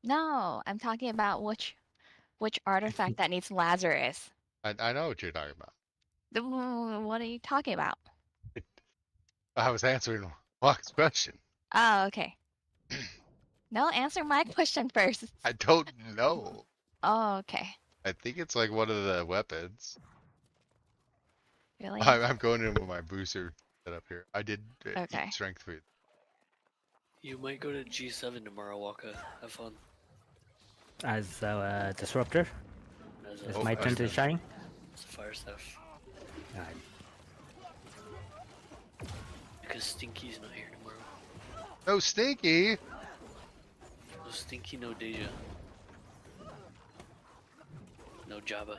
No, I'm talking about which artifact that needs Lazarus. I know what you're talking about. What are you talking about? I was answering Walk's question. Oh, okay. No, answer my question first. I don't know. Oh, okay. I think it's like one of the weapons. Really? I'm going in with my booster set up here. I did eat Okay. strength food. You might go to G7 tomorrow, Waka. Have fun. As a disruptor, As it's a Oh, my fire turn to staff. shine. As a fire staff. Alright. Because Stinky's not here tomorrow. no stinky. No Stinky, no Deja. No Jabba.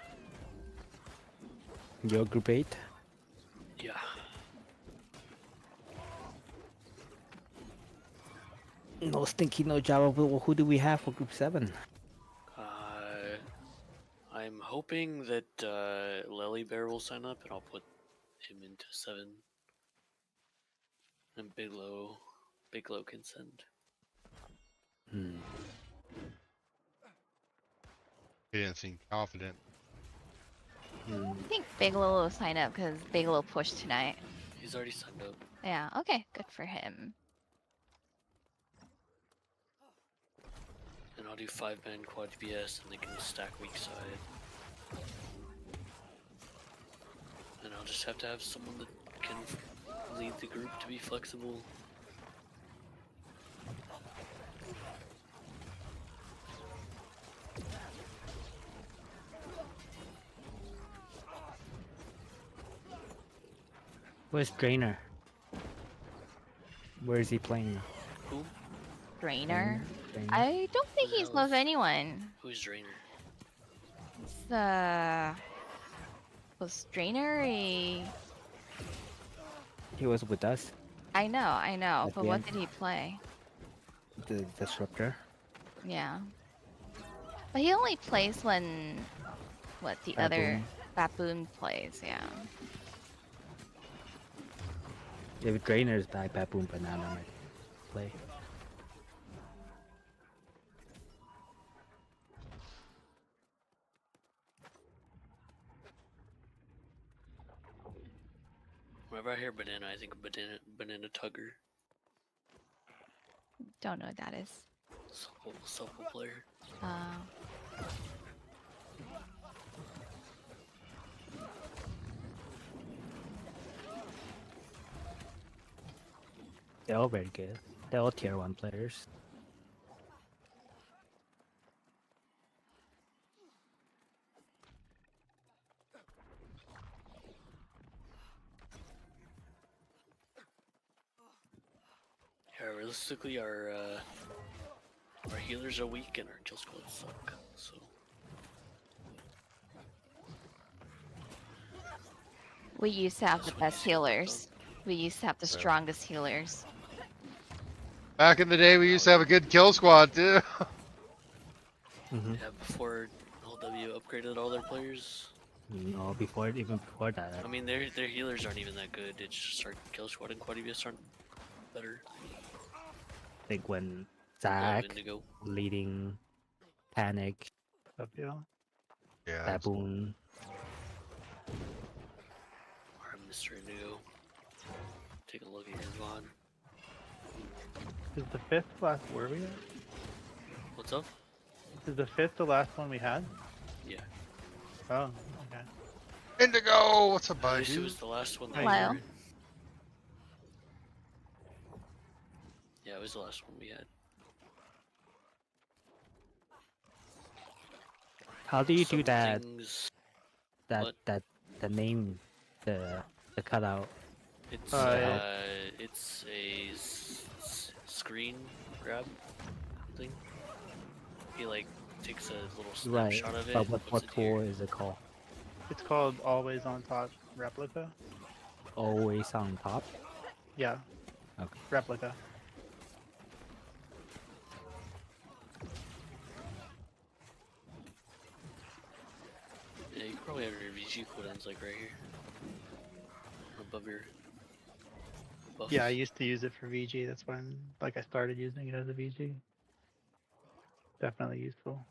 Your group 8. Yeah. No Stinky, no Java. Who do we have for group 7? I'm hoping that Lily Bear will sign up and I'll put him into 7. And Big Low can send. Hmm. He didn't seem confident. I think Bigelow will sign up because Bigelow pushed tonight. He's already signed up. Yeah, okay, good for him. And I'll do 5-man quad BS and they can stack weak side. And I'll just have to have someone that can lead the group to be flexible. Where's Drainer? Where is he playing? Who? Drainer. Drainer? I don't think Who the he's hell loves is- anyone. Who's Drainer? It's, was Drainer a... He was with us, I know, At but the what end. did he play? the disruptor. Yeah. But he only plays when, what, the other Baboon plays, yeah. If Drainer's back, Baboon Banana might play. Whenever I hear banana, I think of banana tugger. Don't know what that is. Supple player. They're all very good. They're all tier 1 players. Yeah, realistically, our healers are weak and our kill squads suck. So We used to have the That's what you best see on the healers. We used to have the Yeah. strongest healers. Back in the day, we used to have a good kill squad too. Mm-hmm. yeah, before LW upgraded all their players. No, even before that. I mean, their healers aren't even that good. It's just our kill squad and quad EBS aren't better. I think when They have Zach Indigo. leading Panic, Uphill. Yeah. Baboon. Or Mr. Indigo. Take a look at your VOD. Is the fifth last where we at? What's up? Is the fifth the last one we had? Yeah. Oh, okay. Indigo, what's up, At least it buddy? was the last one that Hello. we were in. Yeah, it was the last one we had. How do you do Some that? things- That what? that the name, the cutout. It's Yeah. it's a screen grab thing. He like takes a little Right. snapshot of it. But and what puts it tool here. is it called? It's called Always on Top Replica. Always on top. Yeah. Okay. Replica. Yeah, you can probably have your VG cooldowns like right here, above your buff. Yeah, I used to use it for VG. That's when I started using it as a VG. Definitely useful.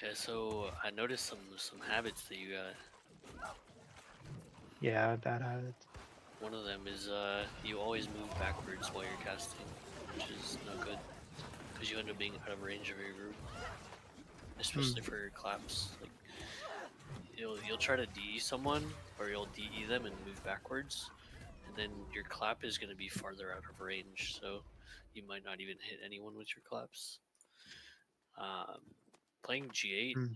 Yeah, so I noticed some habits that you got. Yeah, bad habits. One of them is you always move backwards while you're casting, which is not good because you end up being out of range of your group, especially for your claps. Like you'll try to DE someone or you'll DE them and move backwards, and then your clap is going to be farther out of range, so you might not even hit anyone with your claps. Um, Playing G8, Hmm.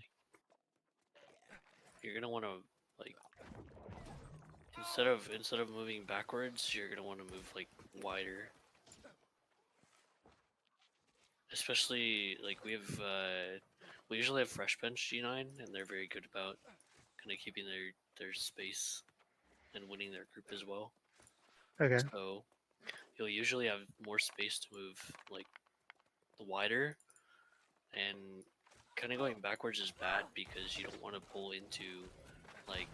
you're gonna want to like instead of moving backwards, you're gonna want to move like wider. Especially like we usually have fresh bench G9, and they're very good about kind of keeping their space and winning their group as well. Okay. So you'll usually have more space to move like the wider, and kind of going backwards is bad because you don't want to pull into like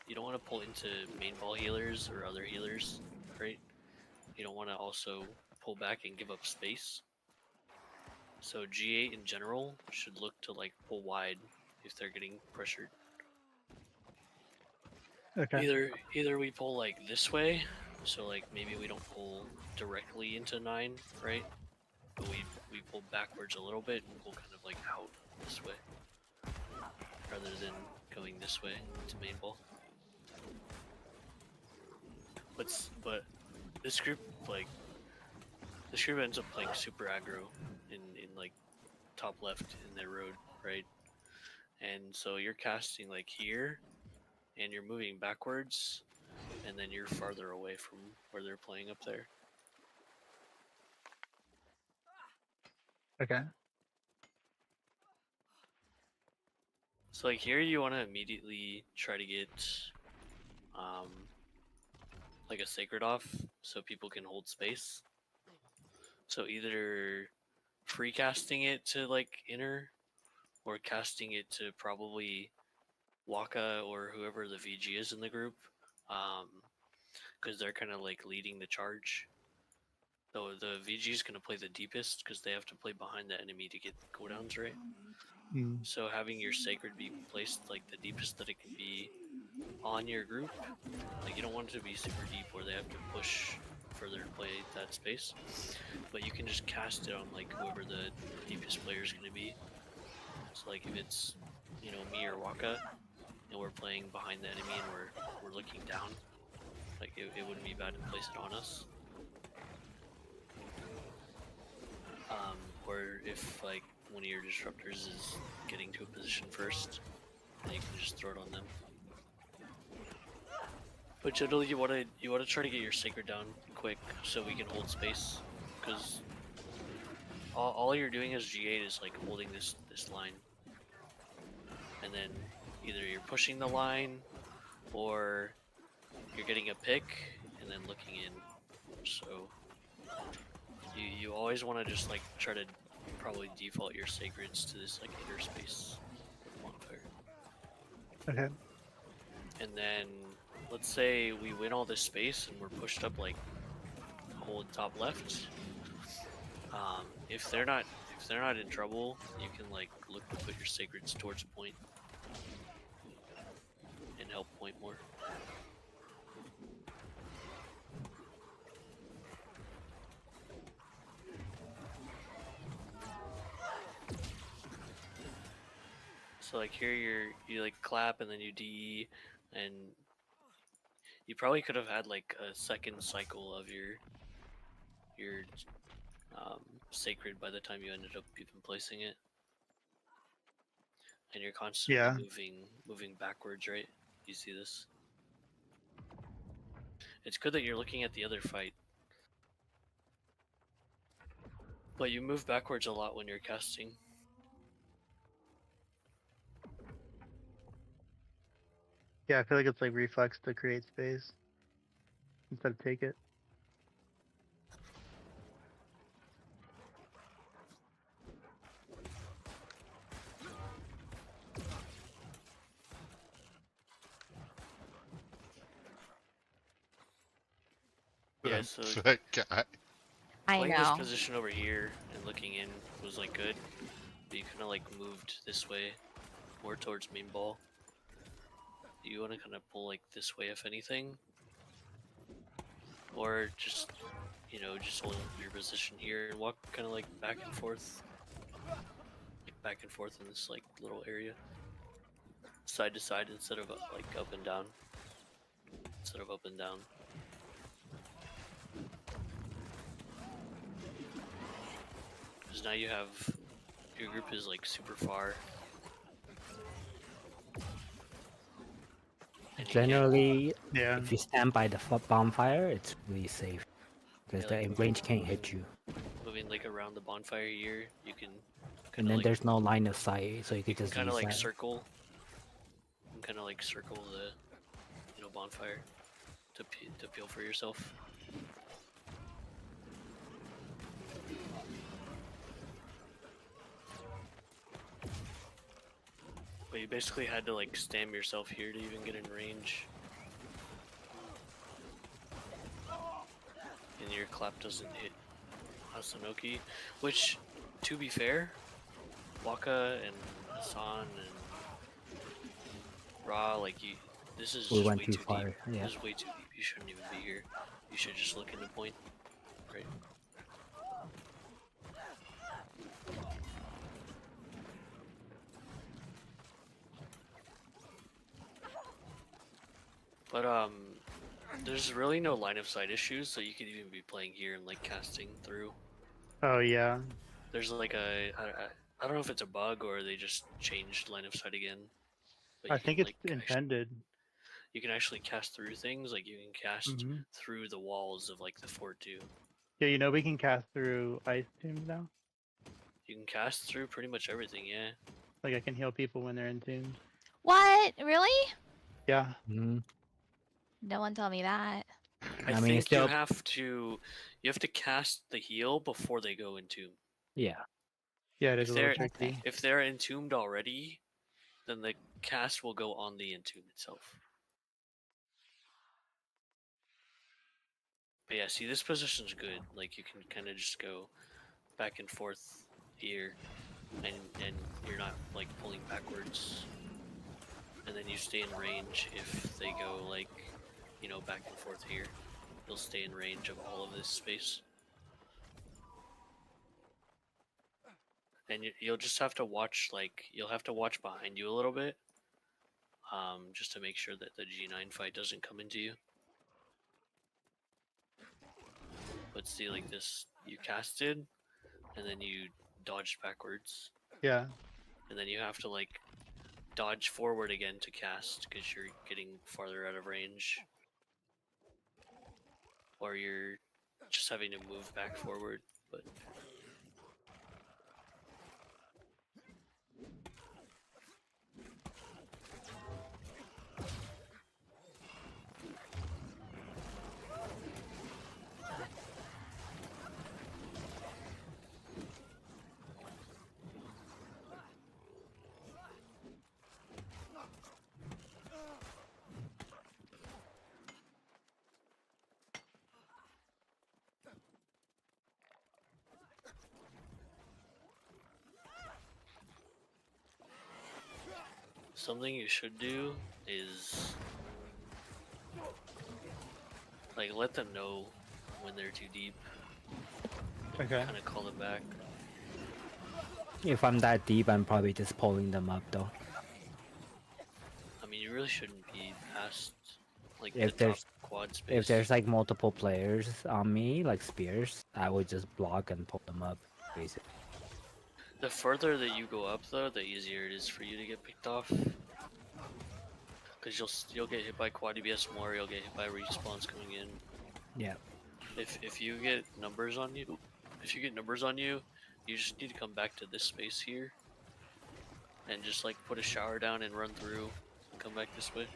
you don't want to pull into main ball healers or other healers, right? You don't want to also pull back and give up space. So G8 in general should look to like pull wide if they're getting pressured. Okay. Either we pull like this way, so like maybe we don't pull directly into 9, right? But we pull backwards a little bit and pull kind of like out this way, rather than going this way to main ball. But this group this group ends up playing super aggro in like top left in their road, right? And so you're casting like here, and you're moving backwards, and then you're farther away from where they're playing up there. Okay. So like here, you want to immediately try to get um, like a sacred off, so people can hold space. So either free casting it to like inner, or casting it to probably Waka or whoever the VG is in the group, because they're kind of like leading the charge. So the VG is going to play the deepest because they have to play behind the enemy to get cooldowns, right? Hmm. So having your sacred be placed like the deepest that it can be on your group, like you don't want it to be super deep where they have to push further to play that space, but you can just cast it on like whoever the deepest player is going to be. So like if it's me or Waka, and we're playing behind the enemy and we're looking down, like it wouldn't be bad to place it on us. Or if like one of your disruptors is getting to a position first, then you can just throw it on them. But generally, you want to try to get your sacred down quick so we can hold space, because all you're doing as G8 is like holding this line, and then either you're pushing the line or you're getting a pick and then looking in. So you always want to just like try to probably default your sacreds to this like inner space bonfire. Okay. And then let's say we win all this space and we're pushed up like hold top left. If they're not in trouble, you can like look to put your sacreds towards point and help point more. So like here you like clap and then you DE, and you probably could have had like a second cycle of your sacred by the time you ended up even placing it, and you're constantly Yeah. moving backwards, right? You see this? It's good that you're looking at the other fight, but you move backwards a lot when you're casting. Yeah, I feel like it's like reflex to create space instead of take it. Yeah, so That guy. I Playing this know. position over here and looking in was like good, but you kind of like moved this way, more towards main ball. You want to kind of pull like this way if anything, or just just hold your position here and walk kind of like back and forth in this like little area, side to side instead of like up and down. Because now you have your group is like super far. And you can't- Generally, Yeah. if you stand by the bonfire, it's really safe because Yeah, the like range can't hit you, moving like around the bonfire here, you can and kind of then like there's no line of sight, so you you could can just kind of use like that. circle the bonfire to peel for yourself. But you basically had to like stam yourself here to even get in range. And your clap doesn't hit Hasanoki, which, to be fair, Waka and Hassan and Ra, like this is We just went way too too far. deep. Yeah. This is way too deep. You shouldn't even be here. You should just look into point. Right. But there's really no line of sight issues, so you could even be playing here and like casting through. Oh yeah. There's like I don't know if it's a bug or they just changed line of sight again. But I you can think it's like intended. you can actually cast through things. Like you can cast Hmm. through the walls of like the fort too. Yeah, we can cast through ice tombs now. You can cast through pretty much everything. Yeah. Like I can heal people when they're in tombs. What? Really? Yeah. Mhm. No one told me that. I I mean, it's think you still have to cast the heal before they go entomb. yeah. Yeah, it is If a little they're tricky. if they're entombed already, then the cast will go on the entomb itself. But yeah, see, this position's good. Like you can kind of just go back and forth here, and you're not like pulling backwards. And then you stay in range if they go like, back and forth here. You'll stay in range of all of this space. And you'll just have to watch, like, you'll have to watch behind you a little bit, just to make sure that the G9 fight doesn't come into you. But see, like this, you casted, and then you dodged backwards, Yeah. and then you have to like dodge forward again to cast because you're getting farther out of range, or you're just having to move back forward. But something you should do is like let them know when they're too deep. Okay. Kind of call them back. If I'm that deep, I'm probably just pulling them up though. I mean, you really shouldn't be past like If the top there's quad space. If there's like multiple players on me, like spears, I would just block and pull them up, basically. The further that you go up, though, the easier it is for you to get picked off. Because you'll get hit by quad EBS more. You'll get hit by respawns coming in. Yeah. If you get numbers on you, you just need to come back to this space here, and just like put a shower down and run through, and come back this way,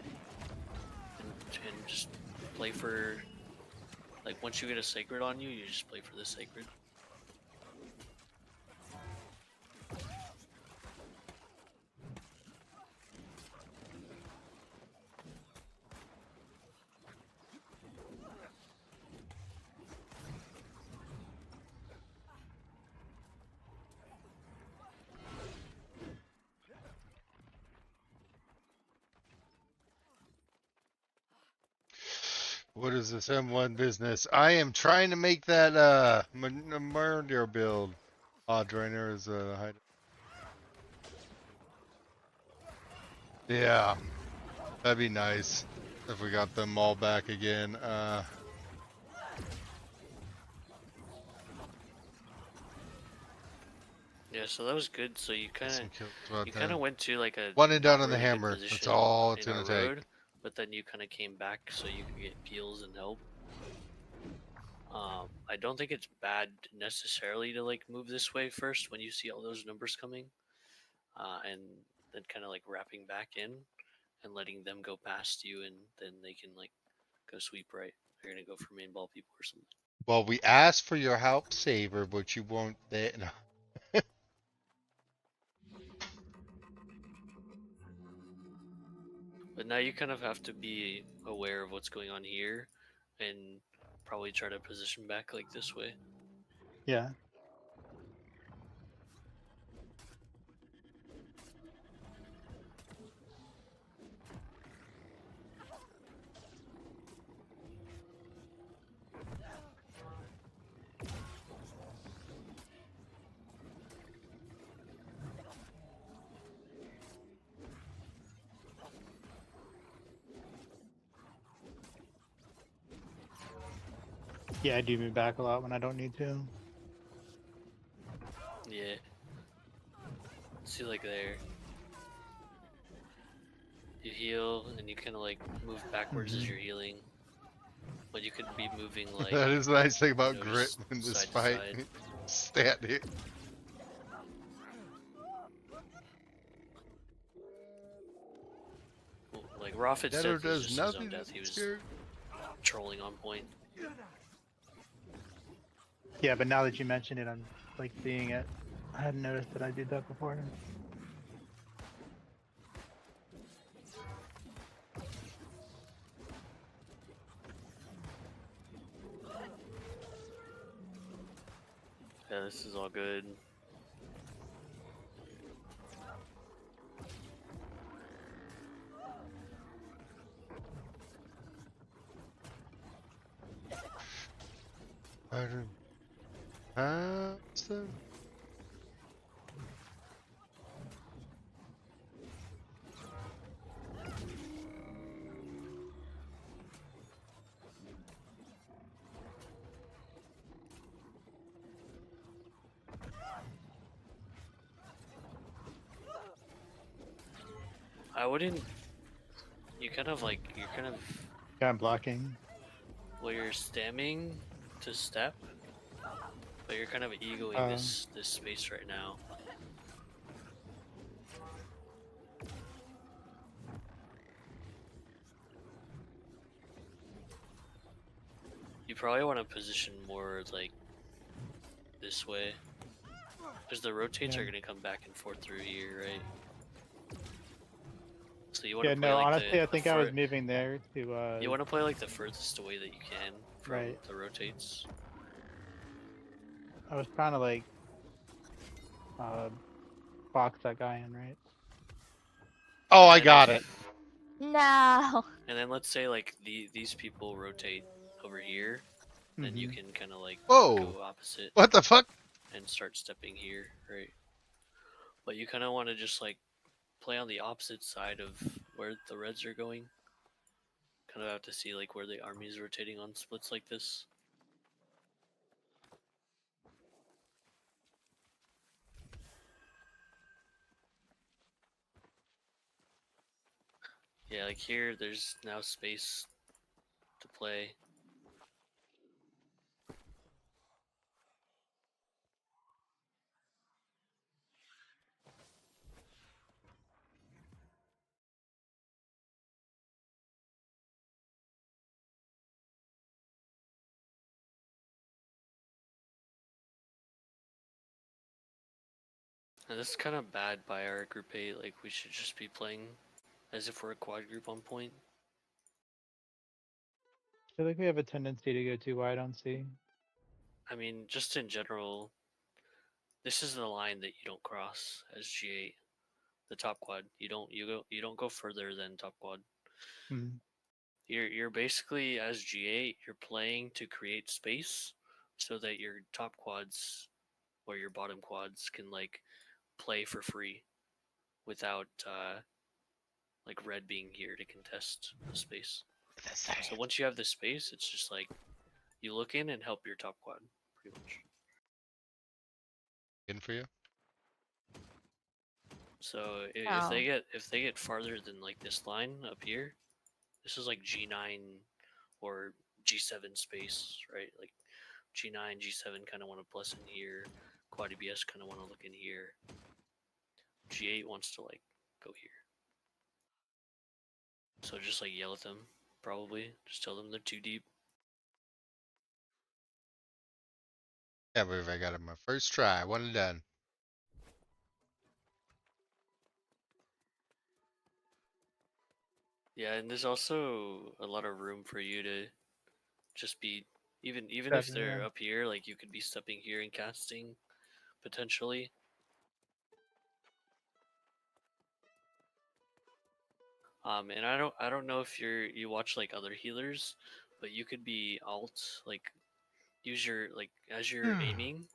and just play for. Like once you get a sacred on you, you just play for the sacred. What is this M1 business? I am trying to make that murder build. Oh, drainer is hide. Yeah, that'd be nice if we got them all back again. Yeah, so that was good. So you kind Some of kills about you kind that. of went to like a One and not done on the really good hammer. That's position all it's in our gonna take. road, but then you kind of came back so you could get peels and help. I don't think it's bad necessarily to like move this way first when you see all those numbers coming, and then kind of like wrapping back in and letting them go past you, and then they can like go sweep right. They're gonna go for main ball people or something. Well, we asked for your help, Saver, but you won't there. No. But now you kind of have to be aware of what's going on here, and probably try to position back like this way. Yeah. Yeah, I do move back a lot when I don't need to. Yeah. See, like there. You heal, and you kind of like move backwards as Mhm. you're healing. But you could be moving like That is the nice thing you about know, grit just in this side to fight. side. Stand here. Like Rafit's Shadow death was does just his nothing own to death. be He was scared. trolling on point. Yeah, but now that you mention it, I'm like seeing it. I hadn't noticed that I did that before. Yeah, this is all good. I don't. What's that? I wouldn't. You kind of like you're kind of Yeah, I'm blocking. well, you're stamming to step, but you're kind of egoing Oh. this space right now. You probably want to position more like this way, because the rotates Yeah. are gonna come back and forth through here, right? So you want Yeah, to play no, like honestly, I the think I was moving there to, you want to play like the furthest away that you can from Right. the rotates. I was trying to like, uh, box that guy in, right? Oh, And I then got it. No. And then let's say like these people rotate over here, then you Mhm. can kind of like Whoa. go opposite What the fuck? and start stepping here, right? But you kind of want to just like play on the opposite side of where the reds are going. Kind of have to see like where the army is rotating on splits like this. Yeah, like here, there's now space to play. And this is kind of bad by our group 8, like we should just be playing as if we're a quad group on point. I feel like we have a tendency to go too wide on C. I mean, just in general, this is the line that you don't cross as G8. The top quad. You don't go further than top quad. Mhm. You're basically as G8, you're playing to create space so that your top quads or your bottom quads can like play for free without like red being here to contest the space. So once you have the space, it's just like you look in and help your top quad, pretty much. In for you. So Oh. if they get farther than like this line up here, this is like G9 or G7 space, right? Like G9, G7 kind of want to plus in here. Quad EBS kind of want to look in here. G8 wants to like go here. So just like yell at them, probably. Just tell them they're too deep. Yeah, but if I got it my first try, one and done. Yeah, and there's also a lot of room for you to just be even if Stepping, they're yeah. up here, like you could be stepping here and casting potentially. And I don't know if you watch like other healers, but you could be alt like use your like as you're aiming,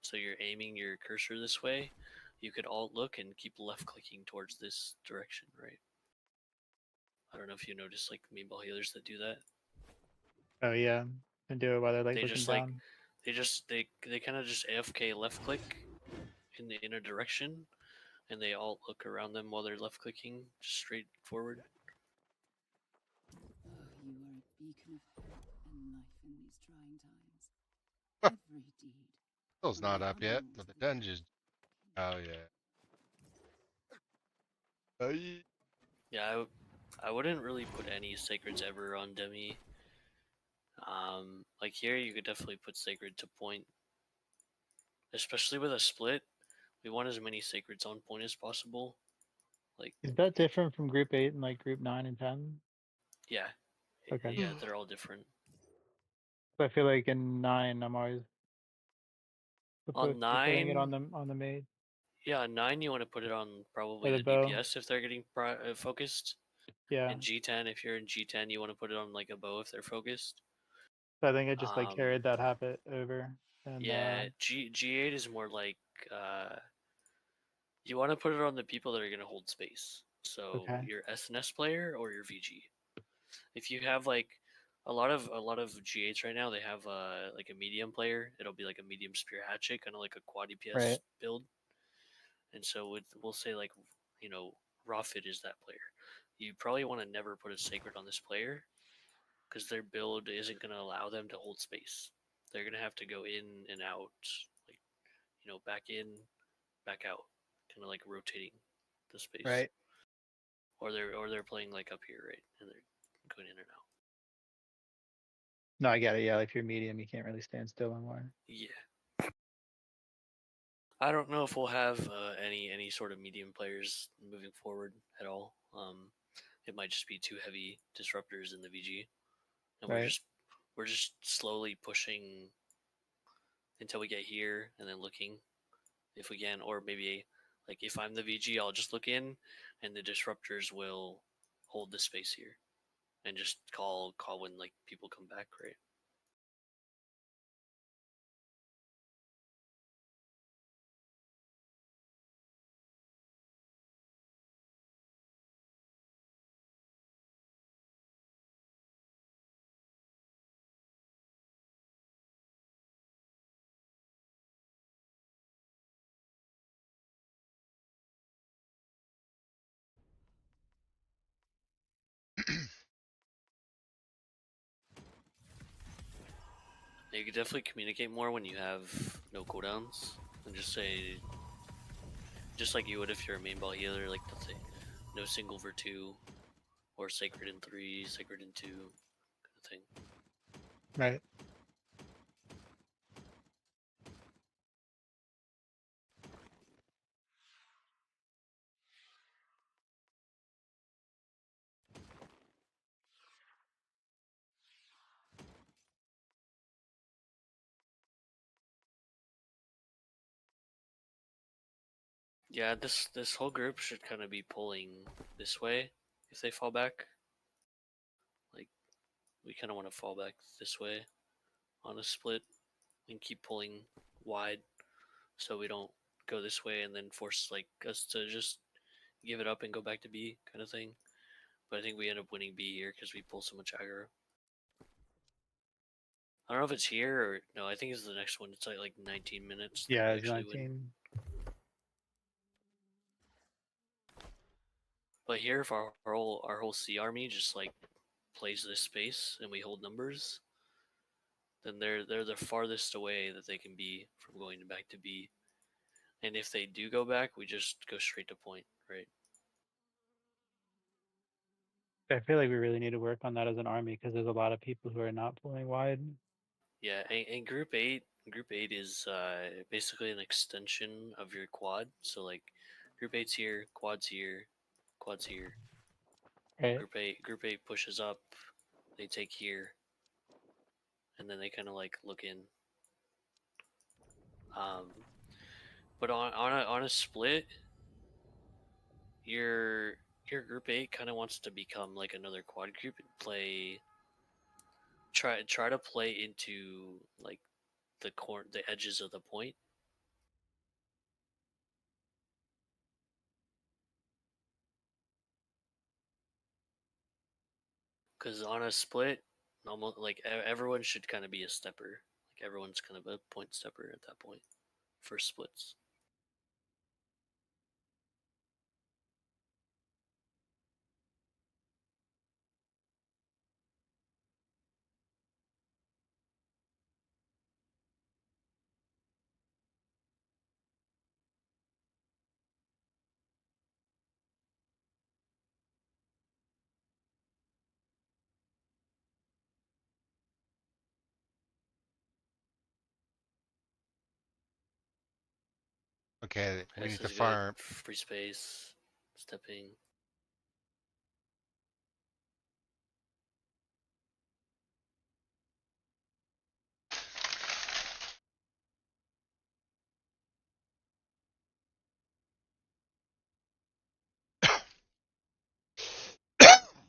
so you're aiming your cursor this way, you could alt look and keep left clicking towards this direction, right? I don't know if you notice like meatball healers that do that. Oh yeah, and do it while they're like They looking just like down. they kind of just AFK left click in the inner direction, and they alt look around them while they're left clicking just straight forward. Oh, you are a beacon of hope and life in these trying times. Huh. Every deed. Still's from not the up yet, humble but to the the dungeon. Oh yeah. Oh, yeah. Yeah, I wouldn't really put any sacreds ever on Demi. Like here, you could definitely put sacred to point, especially with a split. We want as many sacreds on point as possible. Like, Is that different from group 8 and like group 9 and 10? yeah, Okay. yeah, they're all different. So I feel like in 9 I'm always On supposed to be putting it nine, on the maid yeah, on nine you want to put it on or probably the the bow. DPS if they're getting focused. Yeah. In G10, if you're in G10, you want to put it on like a bow if they're focused. So I think I just like Um, carried that habit over. And yeah, G8 is more like you want to put it on the people that are going to hold space. So okay. your SNS player or your VG. If you have like a lot of G8s right now, they have like a medium player. It'll be like a medium spear hatchet, kind of like a quad EPS Right. build. And so we'll say like Rawfit is that player. You probably want to never put a sacred on this player because their build isn't going to allow them to hold space. They're going to have to go in and out, like back in, back out, kind of like rotating the space. Right. Or they're playing like up here, right, and they're going in and out. No, I get it. Yeah, like if you're medium, you can't really stand still anymore. Yeah. I don't know if we'll have any sort of medium players moving forward at all. It might just be two heavy disruptors in the VG, and we're Right. just we're just slowly pushing until we get here, and then looking if we can, or maybe like if I'm the VG, I'll just look in, and the disruptors will hold the space here, and just call when like people come back, right? You could definitely communicate more when you have no cooldowns, and just say, just like you would if you're a main ball healer, like let's say, no single for 2, or sacred in 3, sacred in 2, kind of thing. Right. Yeah, this whole group should kind of be pulling this way if they fall back. Like we kind of want to fall back this way on a split and keep pulling wide so we don't go this way and then force like us to just give it up and go back to B kind of thing. But I think we end up winning B here because we pull so much aggro. I don't know if it's here or no. I think it's the next one. It's like 19 minutes. That Yeah, we it's actually win. 19. But here, if our whole C army just like plays this space and we hold numbers, then they're the farthest away that they can be from going back to B. And if they do go back, we just go straight to point, right? I feel like we really need to work on that as an army because there's a lot of people who are not pulling wide. Yeah, and Group 8 is basically an extension of your quad. So like, Group 8's here, quad's here, quad's here. Right. Group 8 pushes up, they take here, and then they kind of like look in. Um, but on a split, your Group 8 kind of wants to become like another quad group and try to play into like the edges of the point. Because on a split, almost like everyone should kind of be a stepper. Like everyone's kind of a point stepper at that point for splits. Okay, we This need to is good. farm. Free space, stepping.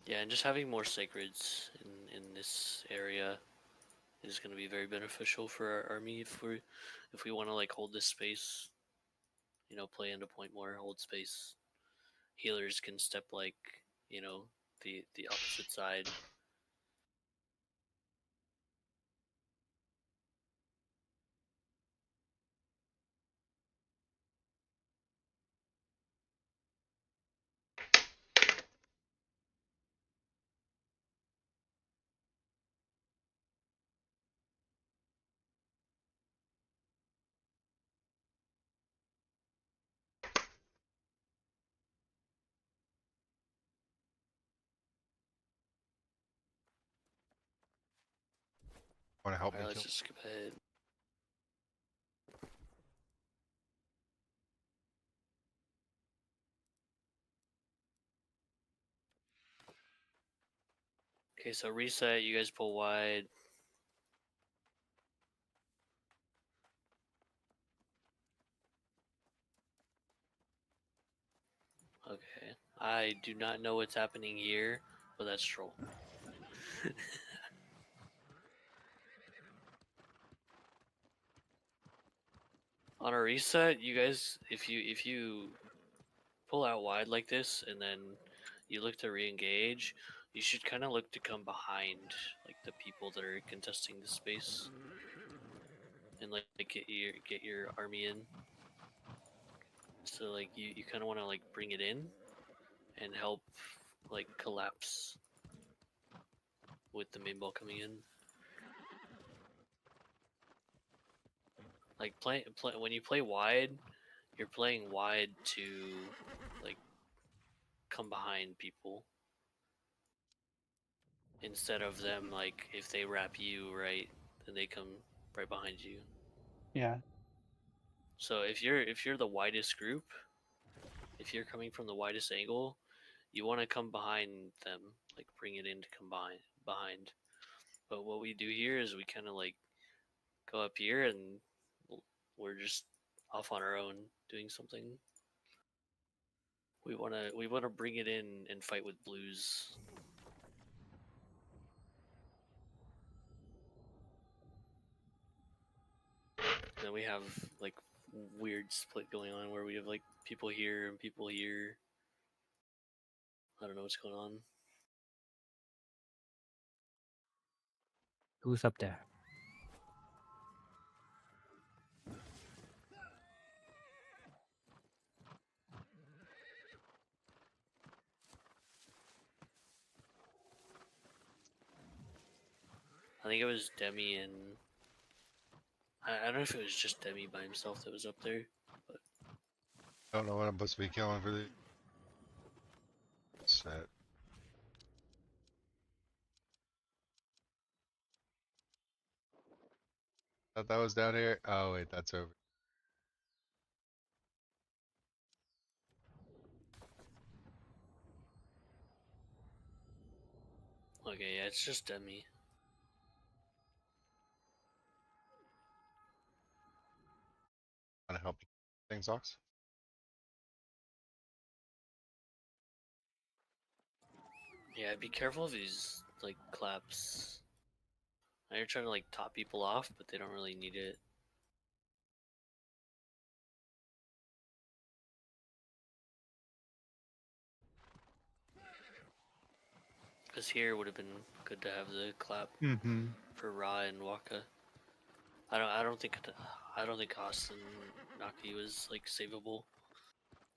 Yeah, and just having more sacreds in this area is going to be very beneficial for our army if we want to like hold this space. Play into point more, hold space. Healers can step like the opposite side. Want to help me Alright, let's kill? just skip ahead. Okay, so reset. You guys pull wide. Okay. I do not know what's happening here, but that's troll. On a reset, you guys, if you pull out wide like this and then you look to re-engage, you should kind of look to come behind like the people that are contesting the space and like get your army in. So like you kind of want to like bring it in and help like collapse with the main ball coming in. Like play when you play wide, you're playing wide to like come behind people instead of them like if they wrap you right, then they come right behind you. Yeah. So if you're the widest group, if you're coming from the widest angle, you want to come behind them, like bring it in to come behind. But what we do here is we kind of like go up here and we're just off on our own doing something. We wanna bring it in and fight with blues. then we have like weird split going on where we have like people here and people here. I don't know what's going on. Who's up there? I think it was Demi and I don't know if it was just Demi by himself that was up there. I don't know what I'm supposed to be killing for the set. Thought that was down here. Oh wait, that's over. Okay, yeah, it's just Demi. Trying to help things, Ox. Yeah, be careful of these like claps. Now you're trying to like top people off, but they don't really need it. Because here would have been good to have the clap Mm-hmm. for Ra and Waka. I don't think Austin Naki was like savable,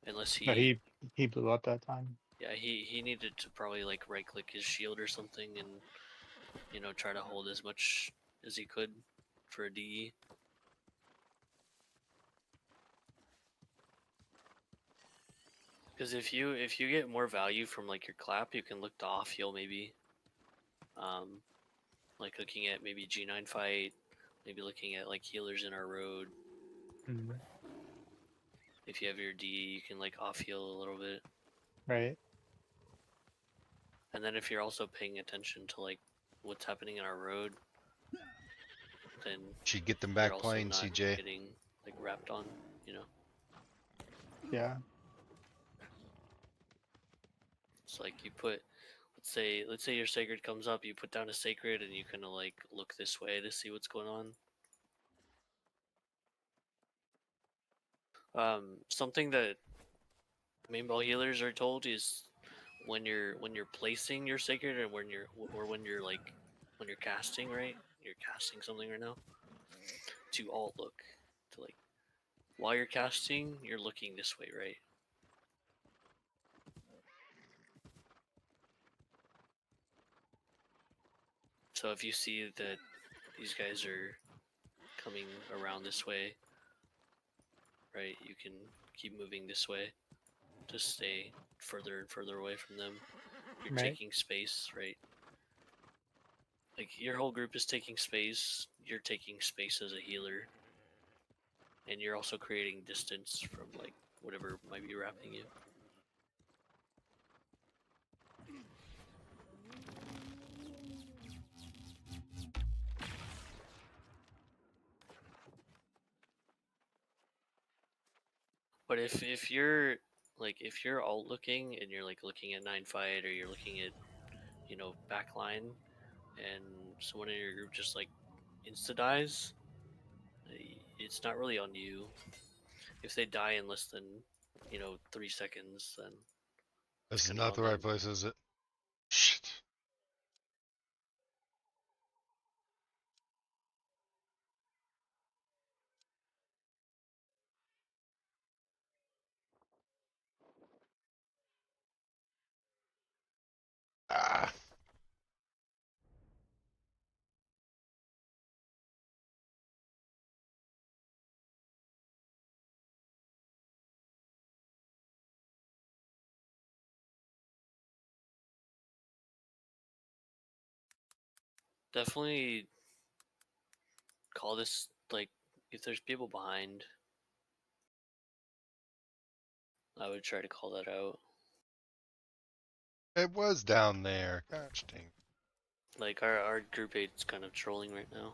unless But he he blew up that time. yeah he needed to probably like right click his shield or something and try to hold as much as he could for a DE. Because if you get more value from like your clap, you can look to off heal maybe. Like looking at maybe G9 fight, maybe looking at like healers in our road. Mm, If you have your D, you can like off heal a little bit. right. And then if you're also paying attention to like what's happening in our road, then Should get them you're back also playing, not CJ. getting like wrapped on, you know. Yeah. It's like you put let's say your sacred comes up, you put down a sacred and you kind of like look this way to see what's going on. Something that main ball healers are told is when you're placing your sacred and when you're casting, right? You're casting something right now. To alt look. To like while you're casting, you're looking this way, right? So if you see that these guys are coming around this way, right, you can keep moving this way to stay further and further away from them. You're Right. taking space, right? Like your whole group is taking space, you're taking space as a healer, and you're also creating distance from like whatever might be wrapping you. But if you're if you're alt looking and you're like looking at 9 fight or you're looking at backline and someone in your group just like insta dies, it's not really on you. If they die in less than 3 seconds, then it's This is kind of not on the right them. place, is it? Shit. Ah. Definitely call this like if there's people behind, I would try to call that out. It was down there. Gosh dang. Like our group 8 is kind of trolling right now.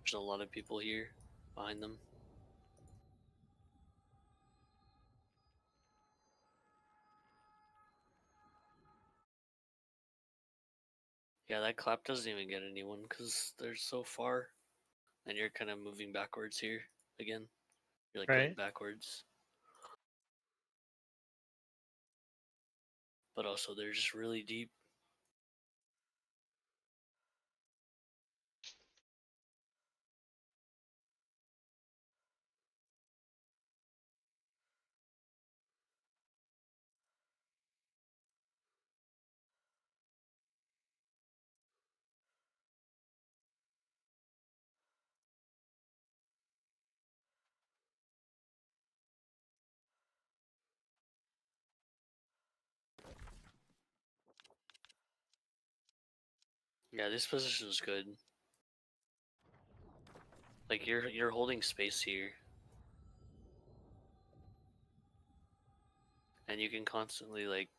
There's a lot of people here behind them. Yeah, that clap doesn't even get anyone because they're so far, and you're kind of moving backwards here again. You're like Right. going backwards. But also they're just really deep. Yeah, this position is good. Like you're holding space here. And you can constantly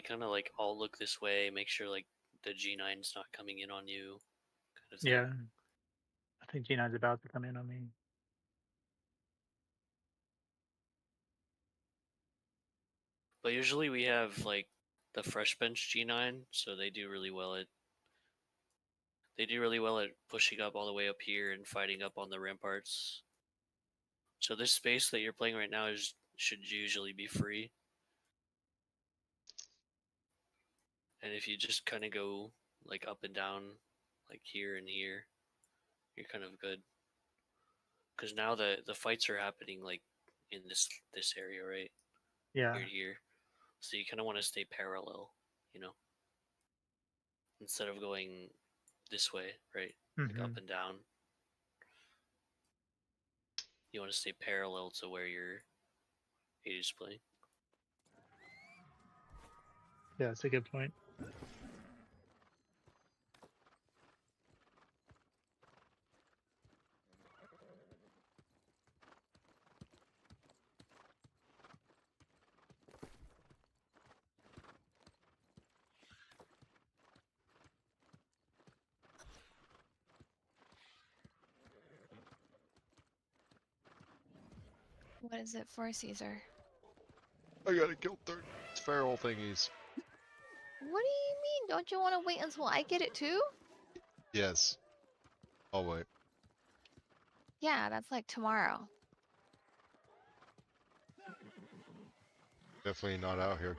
kind of like all look this way, make sure like the G9's not coming in on you, kind of thing. Yeah. I think G9's about to come in on me. But usually we have like the fresh bench G9, so they do really well at pushing up all the way up here and fighting up on the ramparts. So this space that you're playing right now should usually be free. And if you just kind of go like up and down, like here and here, you're kind of good. Because now the fights are happening like in this area, right? Yeah. Here to here. So you kind of want to stay parallel, you know, instead of going this way, right? Like Mm-hmm. up and down. You want to stay parallel to where your aid is playing. Yeah, that's a good point. What is it for, Caesar? I gotta kill 30 feral thingies. What do you mean? Don't you want to wait until I get it too? Yes. I'll wait. Yeah, that's like tomorrow. Definitely not out here.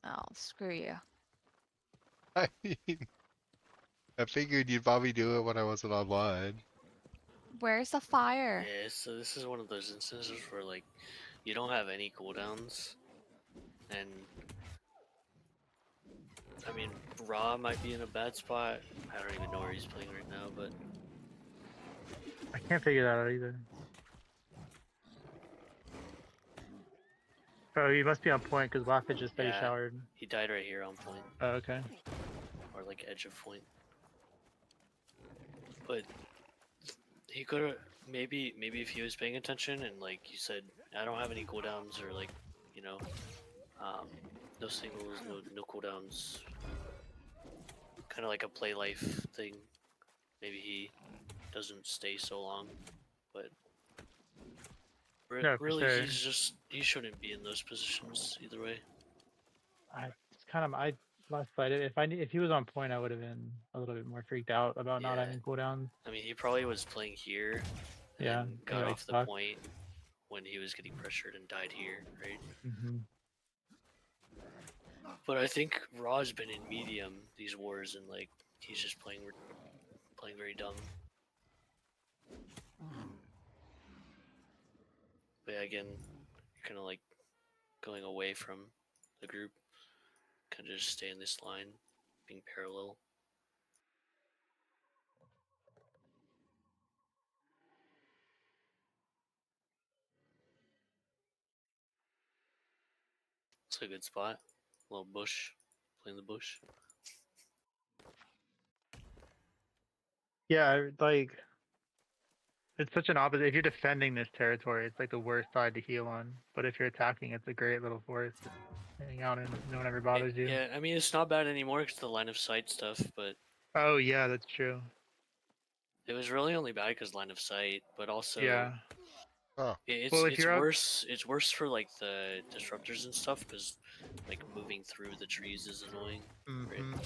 Oh, screw you. I mean, I figured you'd probably do it when I wasn't online. Where's the fire? Yeah, so this is one of those instances where like you don't have any cooldowns, and I mean Ra might be in a bad spot. I don't even know where he's playing right now, but I can't figure that out either. Oh, he must be on point because Waka just said he Yeah. showered. he died right here on point, Oh, okay. or like edge of point. But he could have maybe if he was paying attention and like you said, I don't have any cooldowns or like you know, no singles, no cooldowns. Kind of like a play life thing. Maybe he doesn't stay so long, but No, for really sure. he shouldn't be in those positions either way. It's kind of I last fight it. If he was on point, I would have been a little bit more freaked out about not Yeah. having cooldowns. I mean, he probably was playing here Yeah, and he, got like, off the sucked. point when he was getting pressured and died here, right? Mm-hmm. But I think Raw's been in medium these wars and like he's just playing very dumb. But yeah, again, you're kind of like going away from the group, kind of just stay in this line, being parallel. It's a good spot. A little bush, playing the bush. Yeah, like it's such an opposite. If you're defending this territory, it's like the worst side to heal on. But if you're attacking, it's a great little forest to hang out in. No one ever bothers you. Yeah, I mean it's not bad anymore because the line of sight stuff, but Oh yeah, that's true. it was really only bad because line of sight, but also Yeah. Oh, it's Well, if you're out, worse. It's worse for like the disruptors and stuff because like moving through the trees is annoying. Mhm.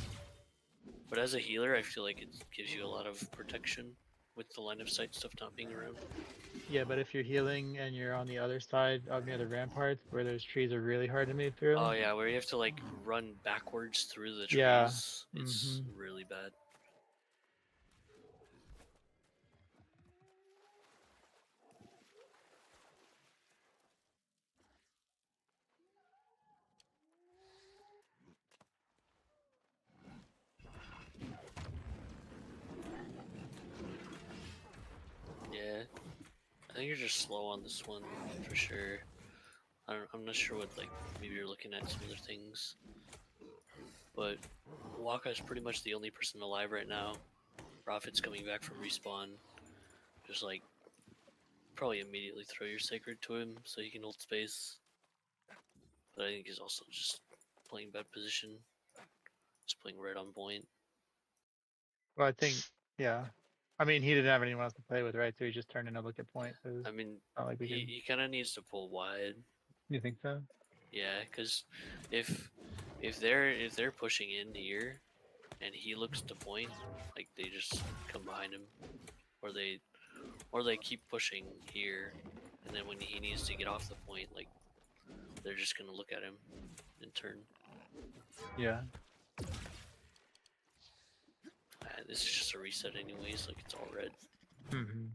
But as a healer, I feel like it gives you a lot of protection with the line of sight stuff not being around. Yeah, but if you're healing and you're on the other side of near the ramparts where those trees are really hard to move through. Oh yeah, where you have to like run backwards through the trees. Yeah. It's really bad. Yeah, I think you're just slow on this one for sure. I'm not sure what, like, maybe you're looking at some other things, but Waka is pretty much the only person alive right now. Prophet's coming back from respawn. Just like probably immediately throw your sacred to him so he can hold space. But I think he's also just playing bad position. Just playing right on point. Well, I think, yeah. I mean, he didn't have anyone else to play with, right? So he just turned in a look at point. So I mean, not like we could. he kind of needs to pull wide. You think so? Yeah, because if they're pushing in here, and he looks to point, like they just come behind him, or they keep pushing here, and then when he needs to get off the point, like they're just gonna look at him and turn. Yeah. This is just a reset anyways, like it's all red. Mm-hmm.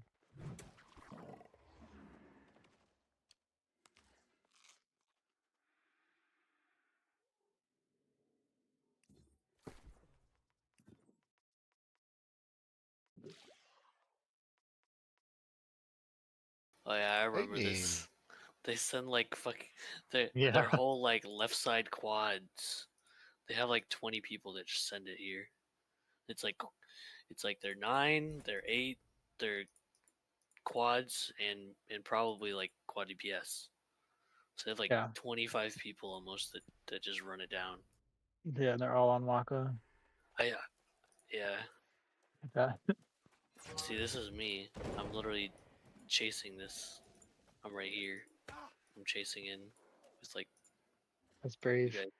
Oh yeah, I remember Lightning. this. They send like their Yeah. whole like left side quads. They have like 20 people that just send it here. It's like they're 9, they're 8, they're quads and probably like quad DPS. So they have like Yeah. 25 people almost that just run it down. Yeah, and they're all on Waka. Yeah. Like that. See, this is me. I'm literally chasing this. I'm right here. I'm chasing in with like That's you brave. guys.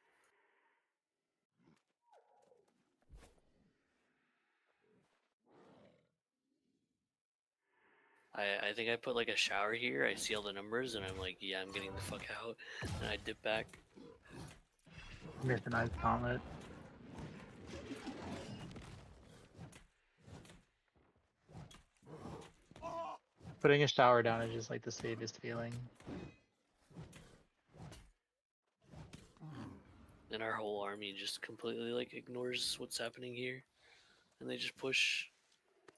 I think I put like a shower here. I see all the numbers and I'm like, yeah, I'm getting the fuck out. And I dip back. Missed a nice gauntlet. Putting a shower down is just like the safest feeling. And our whole army just completely like ignores what's happening here. And they just push.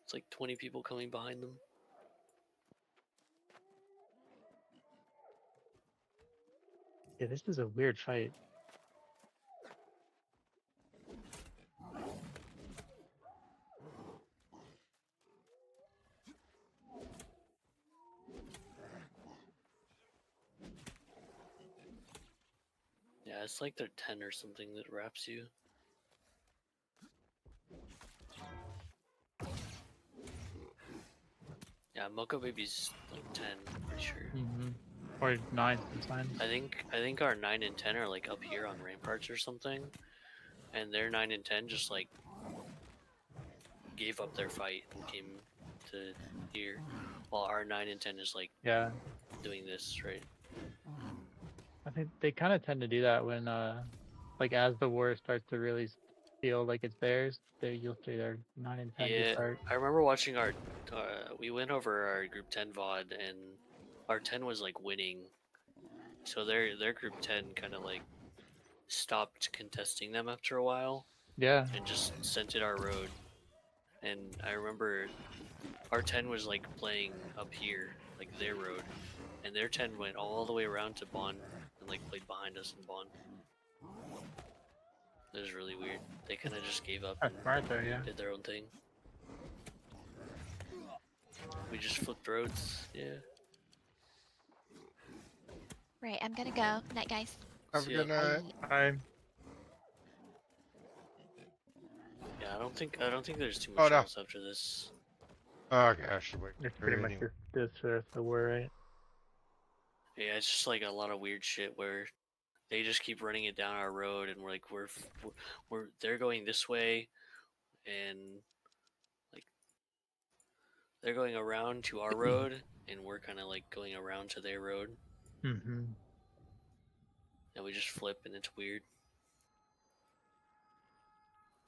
It's like 20 people coming behind them. Yeah, this is a weird fight. Yeah, it's like they're 10 or something that wraps you. Yeah, Mocha Baby's like 10, I'm pretty sure. Mm-hmm. Or 9 sometimes. I think our 9 and 10 are like up here on ramparts or something, and their 9 and 10 just like gave up their fight and came to here, while our 9 and 10 is like Yeah. doing this, right? I think they kind of tend to do that when, like, as the war starts to really feel like it's theirs, you'll see their 9 and 10 just Yeah, start. I remember watching our, we went over our group 10 VOD and our 10 was like winning, so their group 10 kind of like stopped contesting them after a while Yeah. and just sent it our road. And I remember our 10 was like playing up here, like their road, and their 10 went all the way around to Bond and like played behind us in Bond. It was really weird. They kind of just gave up That's and smart though, yeah. did their own thing. We just flipped roads, yeah. Right, I'm gonna go. Night, guys. Have a See ya. good night. I Yeah, I don't think there's too Oh, much no. else after this. Oh gosh, wait. It's pretty much just this for the war, right? Yeah, it's just like a lot of weird shit where they just keep running it down our road, and we're like, they're going this way, and like they're going around to our road, and we're kind of like going around to their road, Mm-hmm. and we just flip, and it's weird.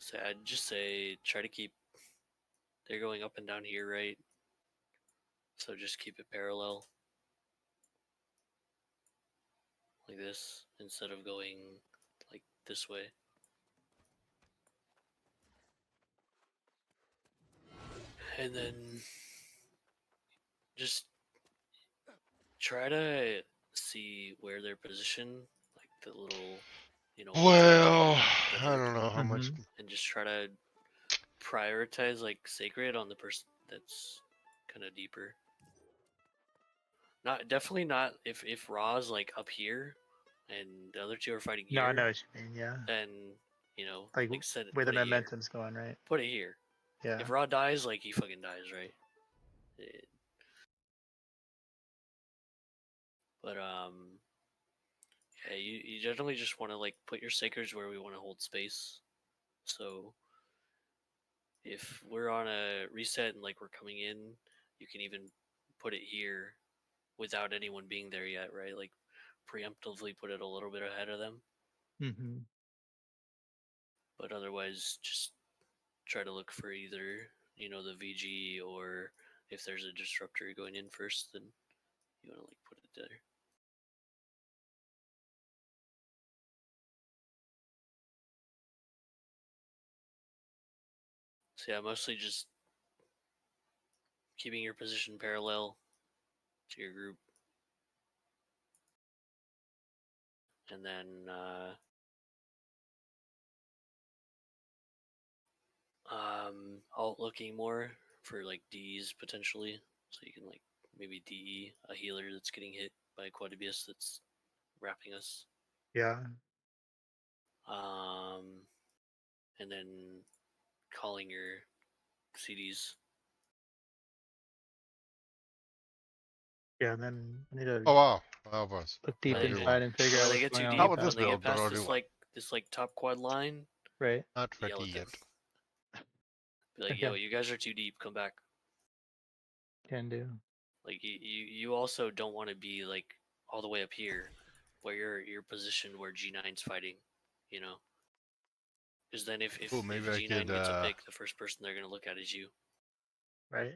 So I'd just say try to keep. They're going up and down here, right? So just keep it parallel, like this, instead of going like this way. And then just try to see where they're positioned, like the little, Well, I whatever, don't know how much. and just try to prioritize like sacred on the person that's kind of deeper. Not definitely not if Ra's like up here, and the other two are fighting No, here. I know what you mean. Yeah. Then Like set it, where the put it here. momentum's going, right? Put it here. Yeah. If Ra dies, like he fucking dies, right? But yeah, you generally just want to like put your sacreds where we want to hold space. So if we're on a reset and like we're coming in, you can even put it here without anyone being there yet, right? Like preemptively put it a little bit ahead of them. Mm-hmm. But otherwise, just try to look for either the VG, or if there's a disruptor going in first, then you want to like put it there. So yeah, mostly just keeping your position parallel to your group, and then alt looking more for like Ds potentially, so you can like maybe DE a healer that's getting hit by a Quadrabius that's wrapping us. Yeah. And then calling your CDs. Yeah. And then I need to Oh wow, wow, boss. look deep No idea inside why. and figure When out they what's get going too on deep, Not with with that. this when they build, get but past I'll do what. this top quad line, Right. Not yell ready at them. yet. Be like, Okay. yo, you guys are too deep. Come back. Can do. Like you also don't want to be like all the way up here, where you're positioned where G9's fighting, you know. Because then if Ooh, maybe I G9 could. gets a pick, the first person they're gonna look at is you. Right.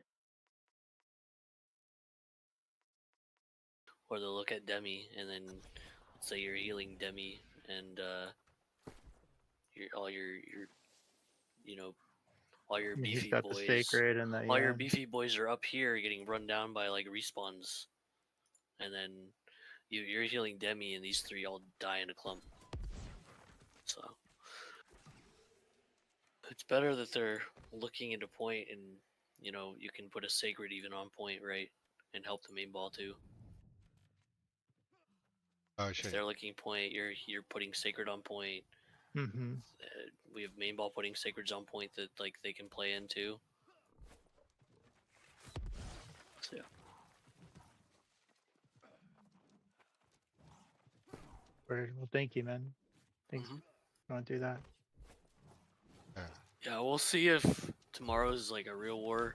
Or they'll look at Demi, and then let's say you're healing Demi, and all your all your Yeah, he's beefy got the boys, sacred and the all your beefy boys are up here getting run down by like respawns, and then you're healing Demi, and these three all die in a clump. So it's better that they're looking into point, and you can put a sacred even on point, right, and help the main ball too. Oh If shit. they're looking point, you're putting sacred on point. Mm-hmm. We have main ball putting sacreds on point that like they can play into. So yeah. Word. Well, thank you, man. Thanks Mhm. for going through that. Yeah, we'll see if tomorrow's like a real war.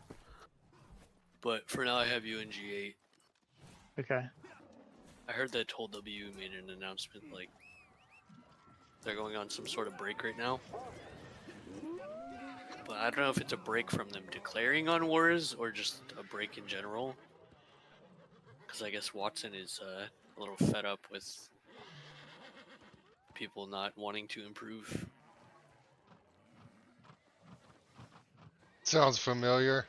But for now, I have you in G8. Okay. I heard that Whole W made an announcement like they're going on some sort of break right now. But I don't know if it's a break from them declaring on wars or just a break in general. Because I guess Watson is a little fed up with people not wanting to improve. Sounds familiar.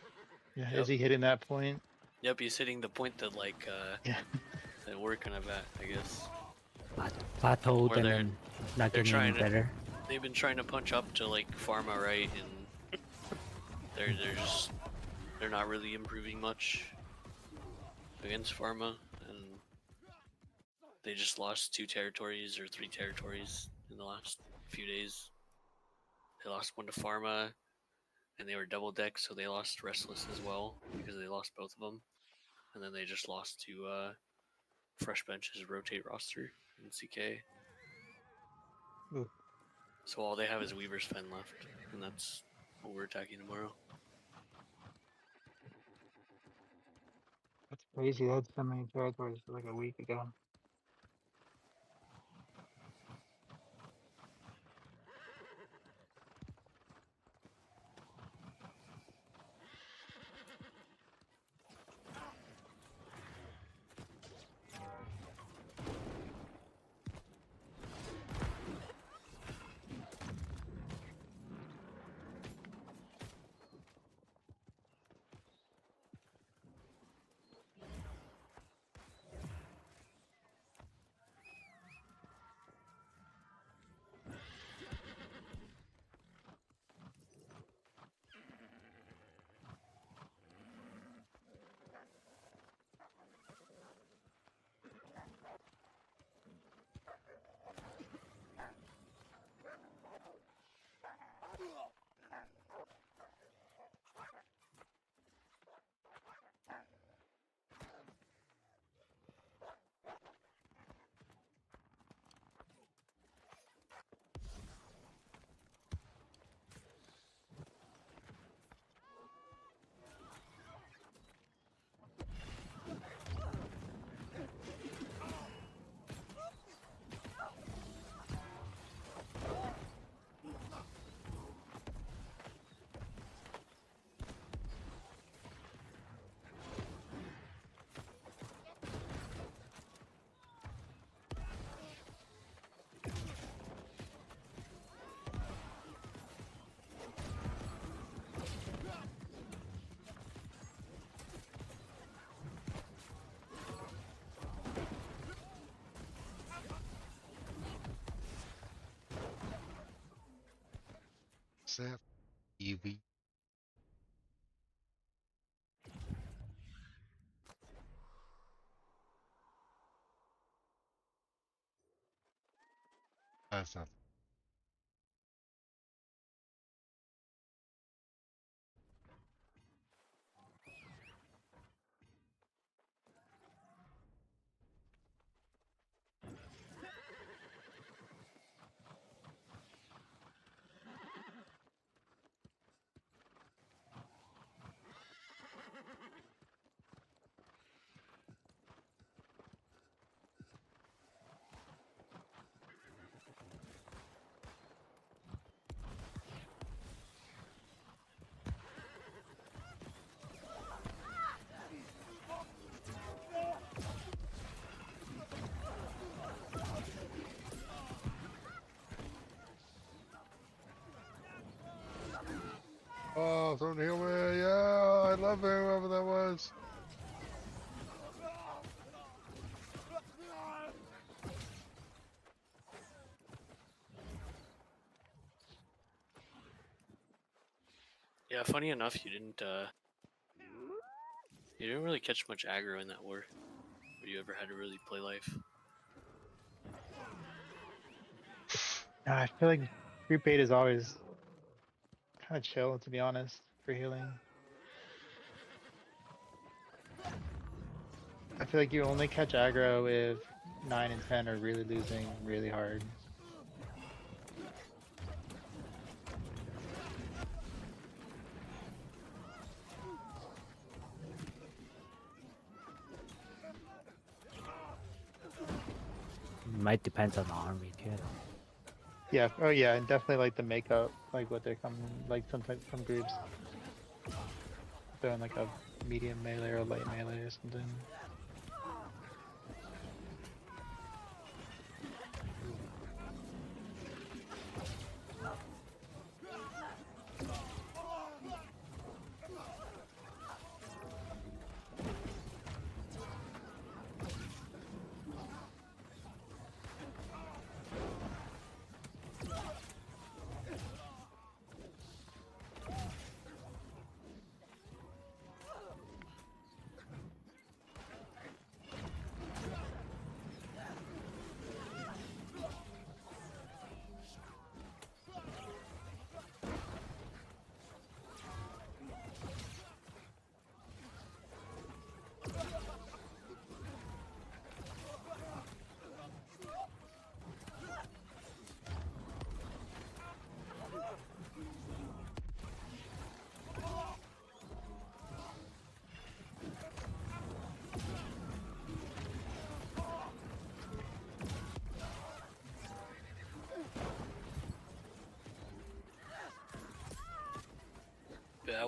Yeah. Yep. Is he hitting that point? Yep, he's hitting the point that like Yeah. that we're kind of at, I guess. Plateaued Where and then not they're getting any trying to- better. They've been trying to punch up to like Pharma, right? And they're not really improving much against Pharma, and they just lost 2 territories or 3 territories in the last few days. They lost one to Pharma, and they were double decked, so they lost Restless as well because they lost both of them, and then they just lost to Fresh Bench's rotate roster in CK. Ooh. So all they have is Weaver's Fen left, and that's what we're attacking tomorrow. That's crazy. They had so many territories like a week ago. Except UV. That's not. Oh, someone heal me! Yeah, I love whoever that was. Yeah, funny enough, you didn't really catch much aggro in that war. Where you ever had to really play life. I feel like group 8 is always kind of chill, to be honest, for healing. I feel like you only catch aggro if 9 and 10 are really losing really hard. Might depend on the army too. Yeah, oh yeah, and definitely like the makeup, like what they're coming, like some groups throwing like a medium melee or a light melee or something.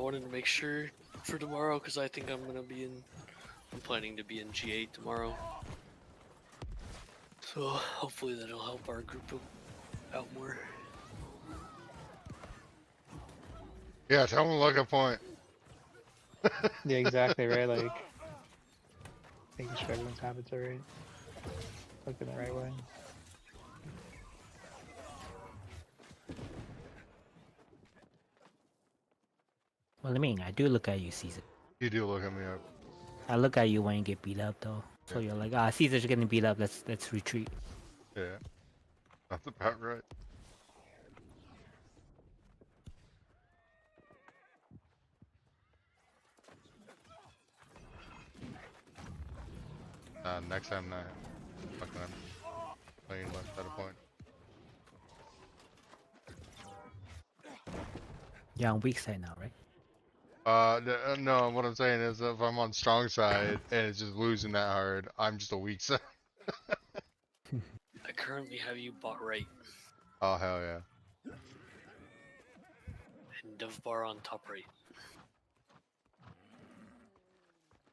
wanted to make sure for tomorrow because I think I'm gonna be in. I'm planning to be in G8 tomorrow. So hopefully that'll help our group out more. Yeah, tell them to look a point. Yeah, exactly, right? Like, making sure everyone's habits are right. Looking the right way. Well, I mean, I do look at you, Caesar. You do look at me up. I look at you when you get beat up, though. So Yeah. you're like, Caesar's getting beat up. Let's retreat. Yeah, that's about right. Next time, not fucking I'm playing left at a point. You're on weak side now, right? No, what I'm saying is if I'm on strong side and it's just losing that hard, I'm just a weak side. I currently have you bot right Oh, hell yeah. and Dove Bar on top right.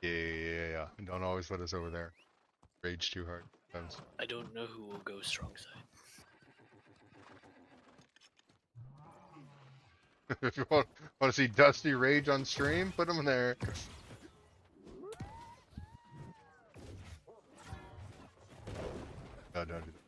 Yeah. Don't always put us over there. Rage too hard. Sometimes. I don't know who will go strong side. If you want to see Dusty rage on stream, put him there. No, don't do that.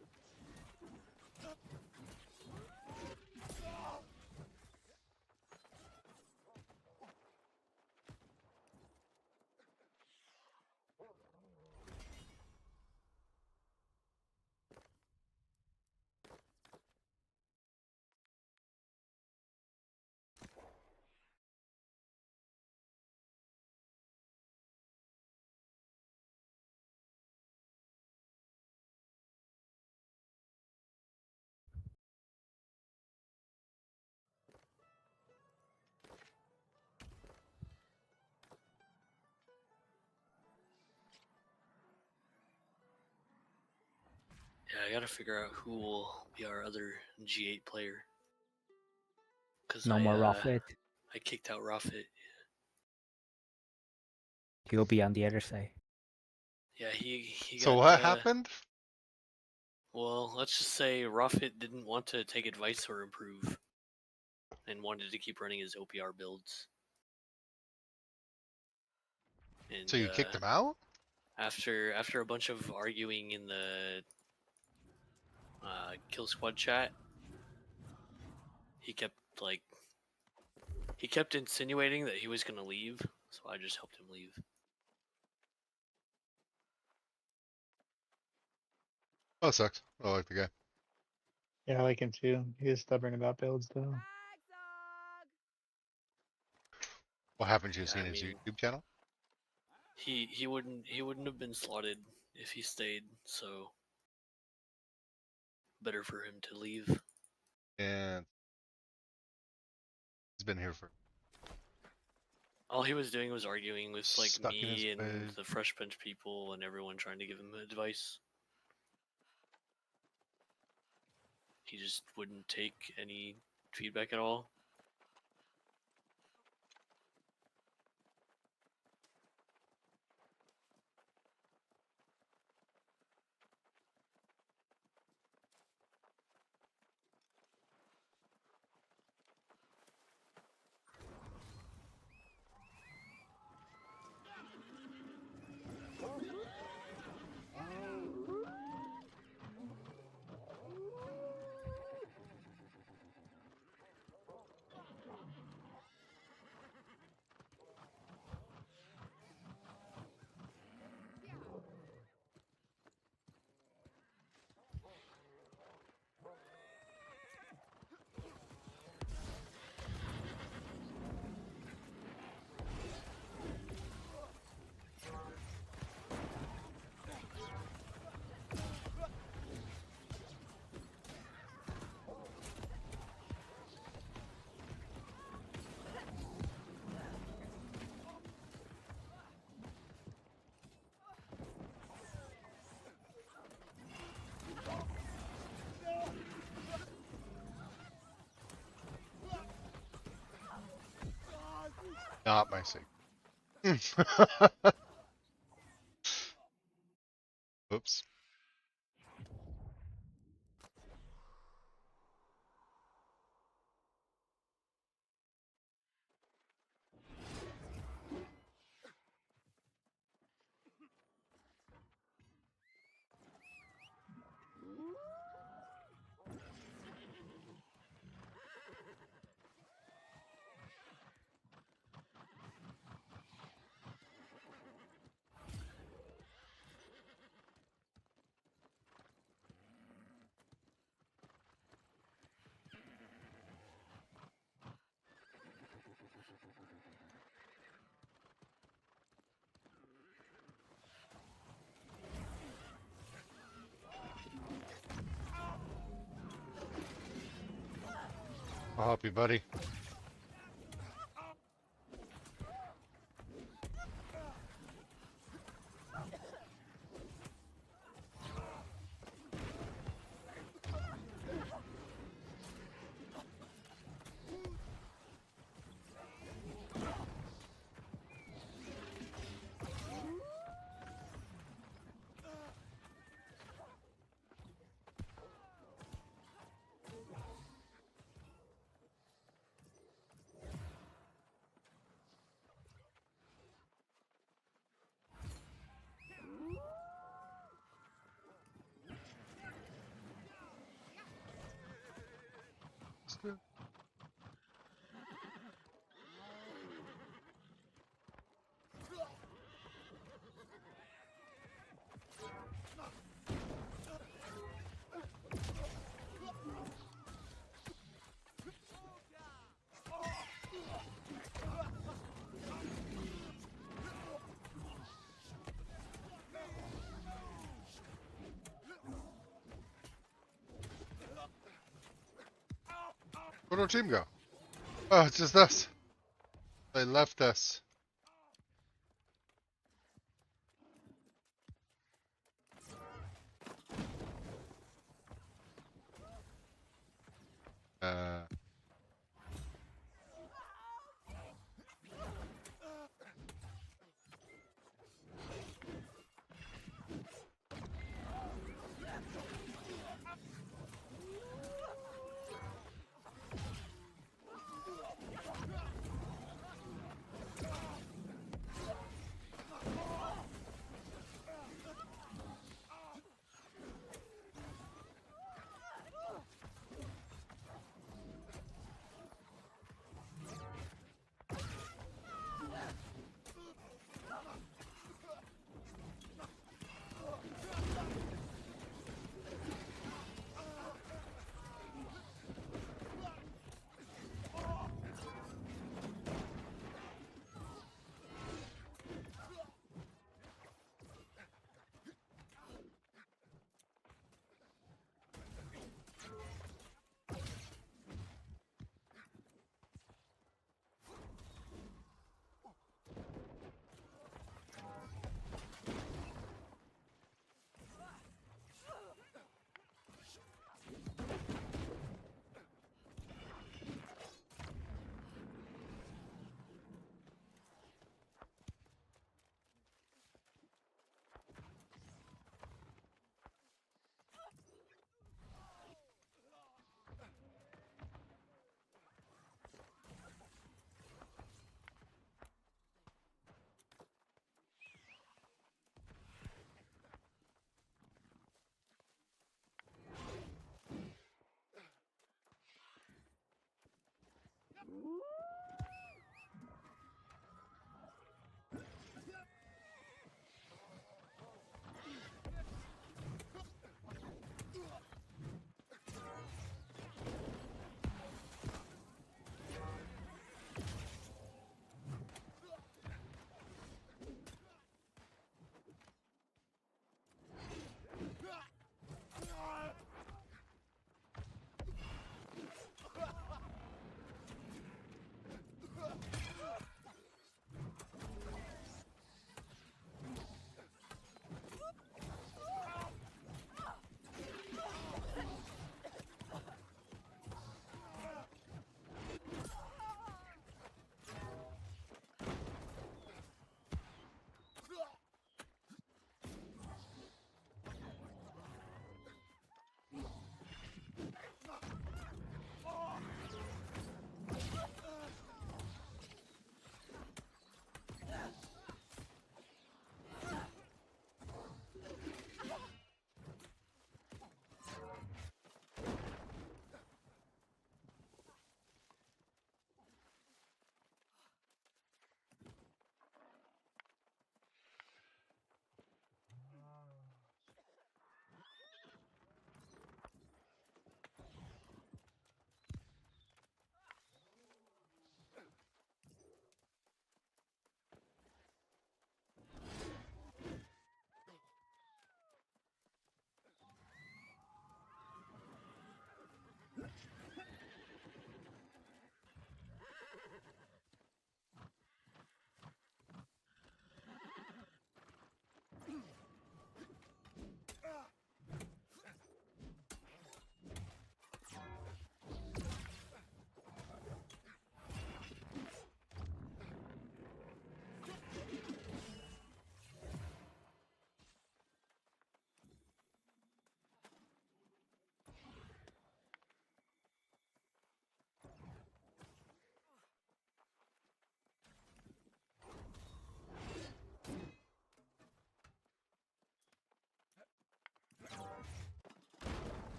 Yeah, I gotta figure out who will be our other G8 player. Cause No more Raffet. I kicked out Raffit. He'll be on the other side. Yeah, he So got. what happened? Well, let's just say Raffit didn't want to take advice or improve, and wanted to keep running his OPR builds. And So you kicked him out? after a bunch of arguing in the kill squad chat, he kept insinuating that he was gonna leave, so I just helped him leave. Oh, sucks. I like the guy. Yeah, I like him too. He is stubborn about builds, though. What happened? You Yeah, seen I his mean, YouTube channel? he wouldn't have been slotted if he stayed, so better for him to leave. And he's been here for All he was doing was arguing with like stuck in his me and ways. the fresh bench people and everyone trying to give him advice. He just wouldn't take any feedback at all. Not my secret. Oops. I'll help you, buddy. Where'd our team go? Oh, it's just us. They left us. Uh.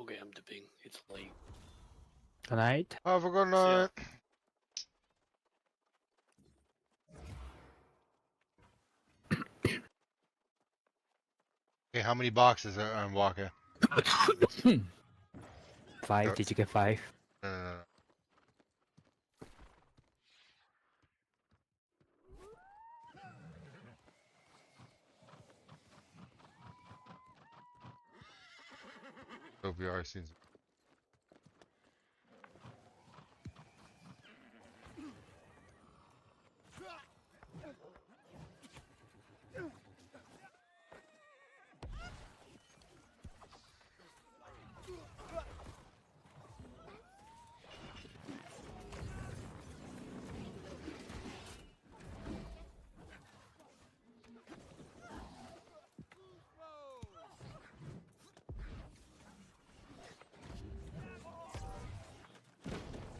Okay, I'm dipping. It's late. Good night. Have a good See ya. night. Okay, how many boxes are I'm walking? 5, Yep. did you get 5? No, no, no, no. OBR seems.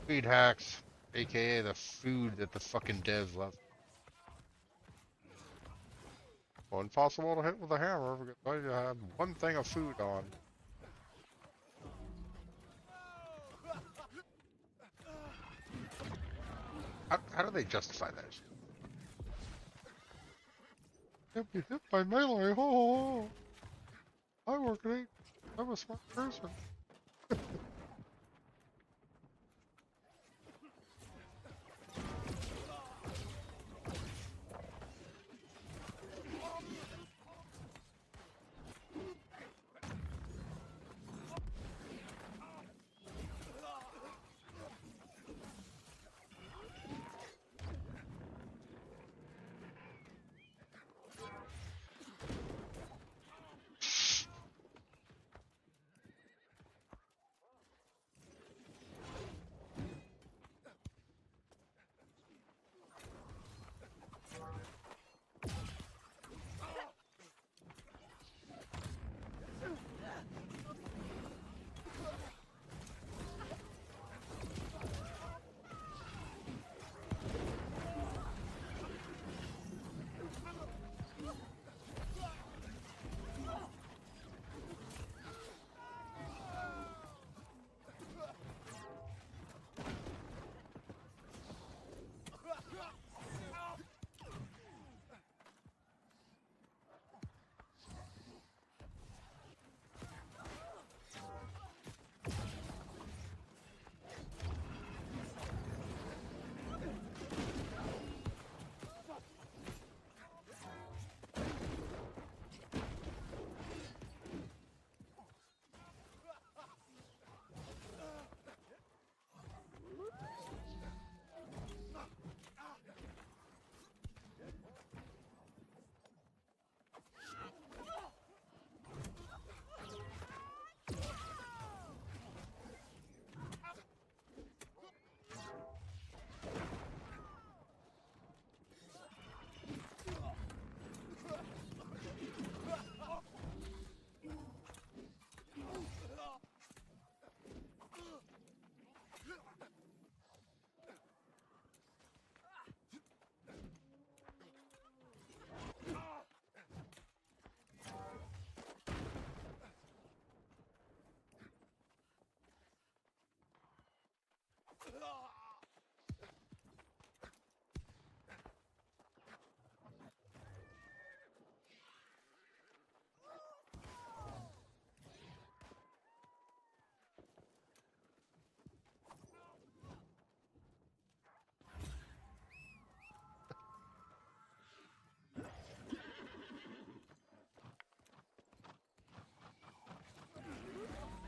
Food hacks, aka the food that the fucking devs left. Well, impossible to hit with a hammer because I had one thing of food on. How do they justify that shit? Can't be hit by melee. Oh, I work at it. I'm a smart person.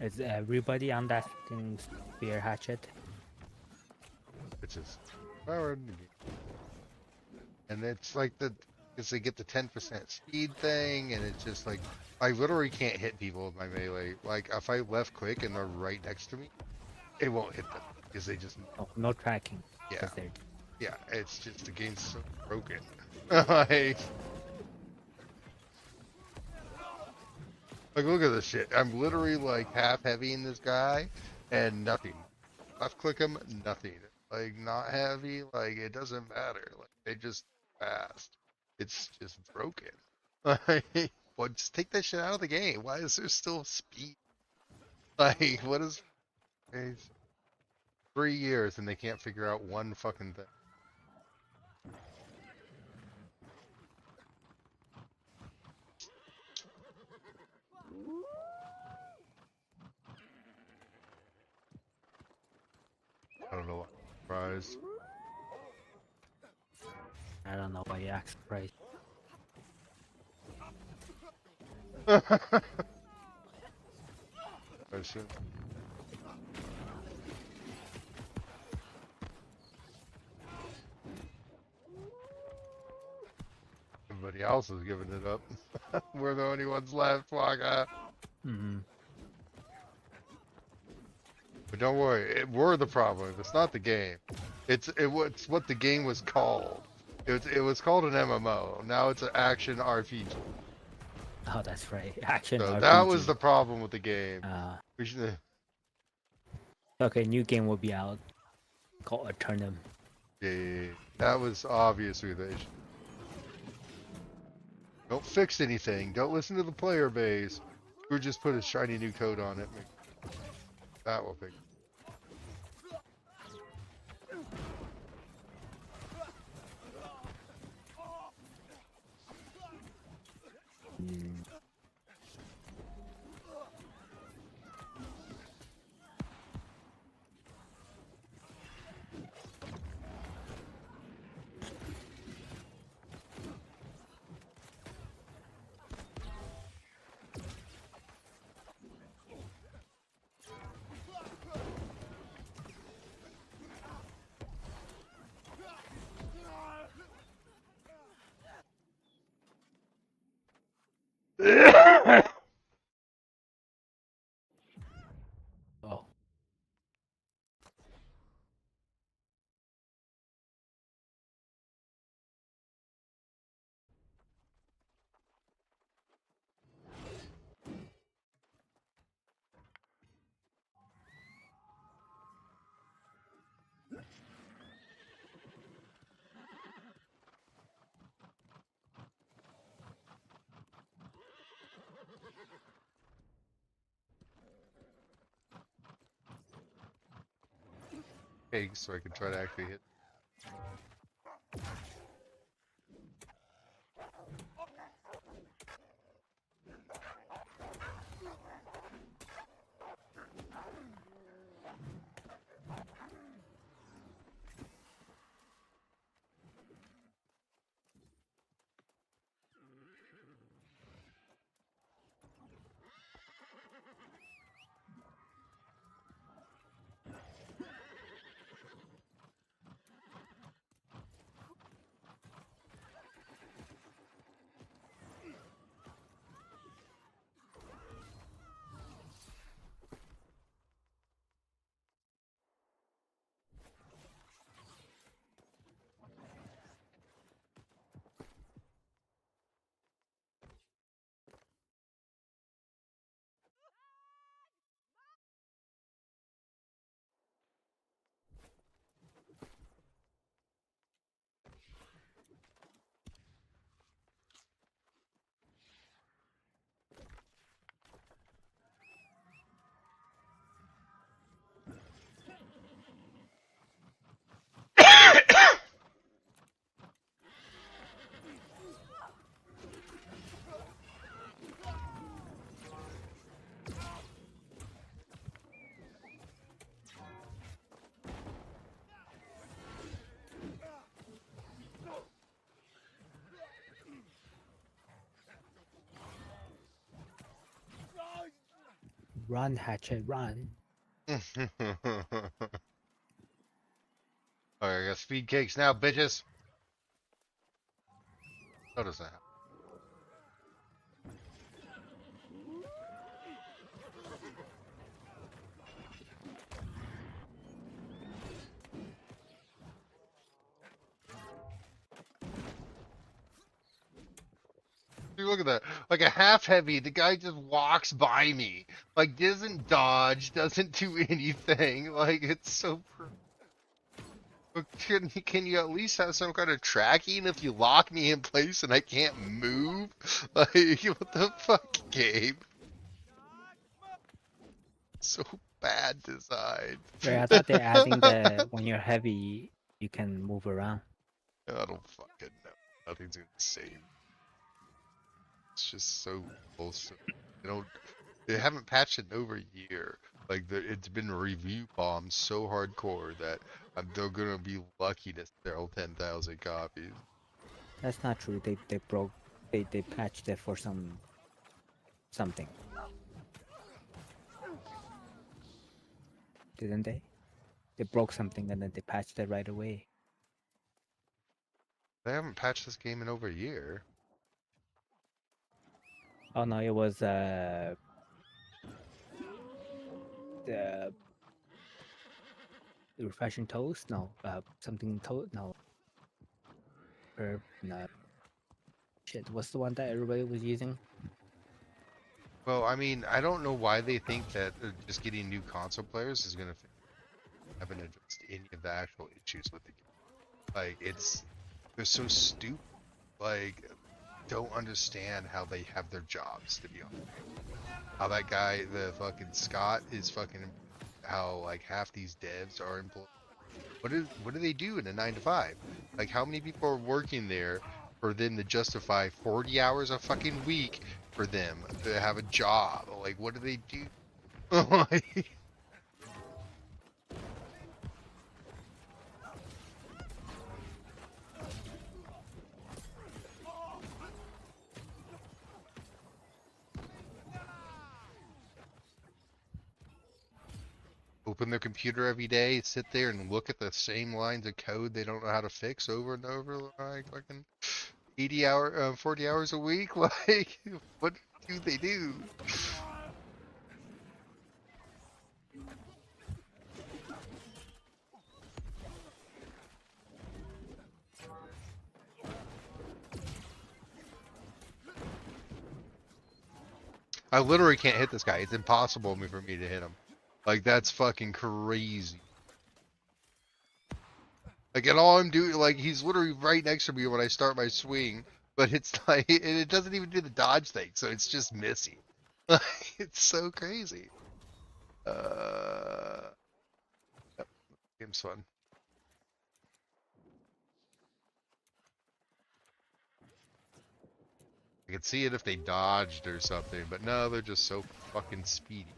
Is everybody on that fucking spear hatchet? Which is power in the game. And it's like because they get the 10% speed thing, and it's just like I literally can't hit people with my melee. Like if I left quick and they're right next to me, it won't hit them because they just Oh, no tracking. yeah 'cause they're- yeah. It's just the game's so broken. like look at this shit. I'm literally like half heavy in this guy, and nothing. Left click him, nothing. Like not heavy, like it doesn't matter. Like they just fast. It's just broken. Like, well, just take that shit out of the game. Why is there still speed? Like, what is? It's 3 years and they can't figure out one fucking thing. I don't know what surprised. I don't know why you asked price. I should. Everybody else is giving it up. We're the only ones left, Waka. Mm-hmm. But don't worry, we're the problem. It's not the game. It's what the game was called. It was called an MMO. Now it's an action RPG. Oh, that's right. Action So RPG. that was the problem with the game. We should. Okay, new game will be out. Called Eternum. Yeah. That was obviously the issue. Don't fix anything. Don't listen to the player base. Or just put a shiny new coat on it. That will fix it. Mm. Oh. Okay, so I can try to actually hit. Run, Hatchet, run. Alright, I got speed cakes now, bitches. Notice that. Dude, look at that. Like a half heavy, the guy just walks by me. Like, doesn't dodge, doesn't do anything. Like, it's so. But can you at least have some kind of tracking if you lock me in place and I can't move? Like, what the fuck, Gabe? So bad design. Wait, I thought they're adding the when you're heavy, you can move around. I don't fucking know. Nothing's insane. It's just so wholesome. They don't. They haven't patched it in over a year. Like it's been review bombed so hardcore that they're gonna be lucky to sell 10,000 copies. That's not true. They broke. They patched it for something, didn't they? They broke something and then they patched it right away. They haven't patched this game in over a year. Oh no, it was the refreshing toast. No, something toast. No, no. Shit, what's the one that everybody was using? Well, I mean, I don't know why they think that just getting new console players is gonna haven't addressed any of the actual issues with the game. Like they're so stupid. Like don't understand how they have their jobs, to be honest. How that guy, the fucking Scott, is fucking. How like half these devs are employed. What do they do in a 9 to 5? Like how many people are working there for them to justify 40 hours a fucking week for them to have a job? Like what do they do? Like, open their computer every day, sit there and look at the same lines of code they don't know how to fix over and over, like fucking 40 hours a week. Like, what do they do? I literally can't hit this guy. It's impossible for me to hit him. Like, that's fucking crazy. Like, and all I'm doing, like, he's literally right next to me when I start my swing, but it's like, and it doesn't even do the dodge thing, so it's just missing. It's so crazy. Yep, game's fun. I could see it if they dodged or something, but no, they're just so fucking speedy.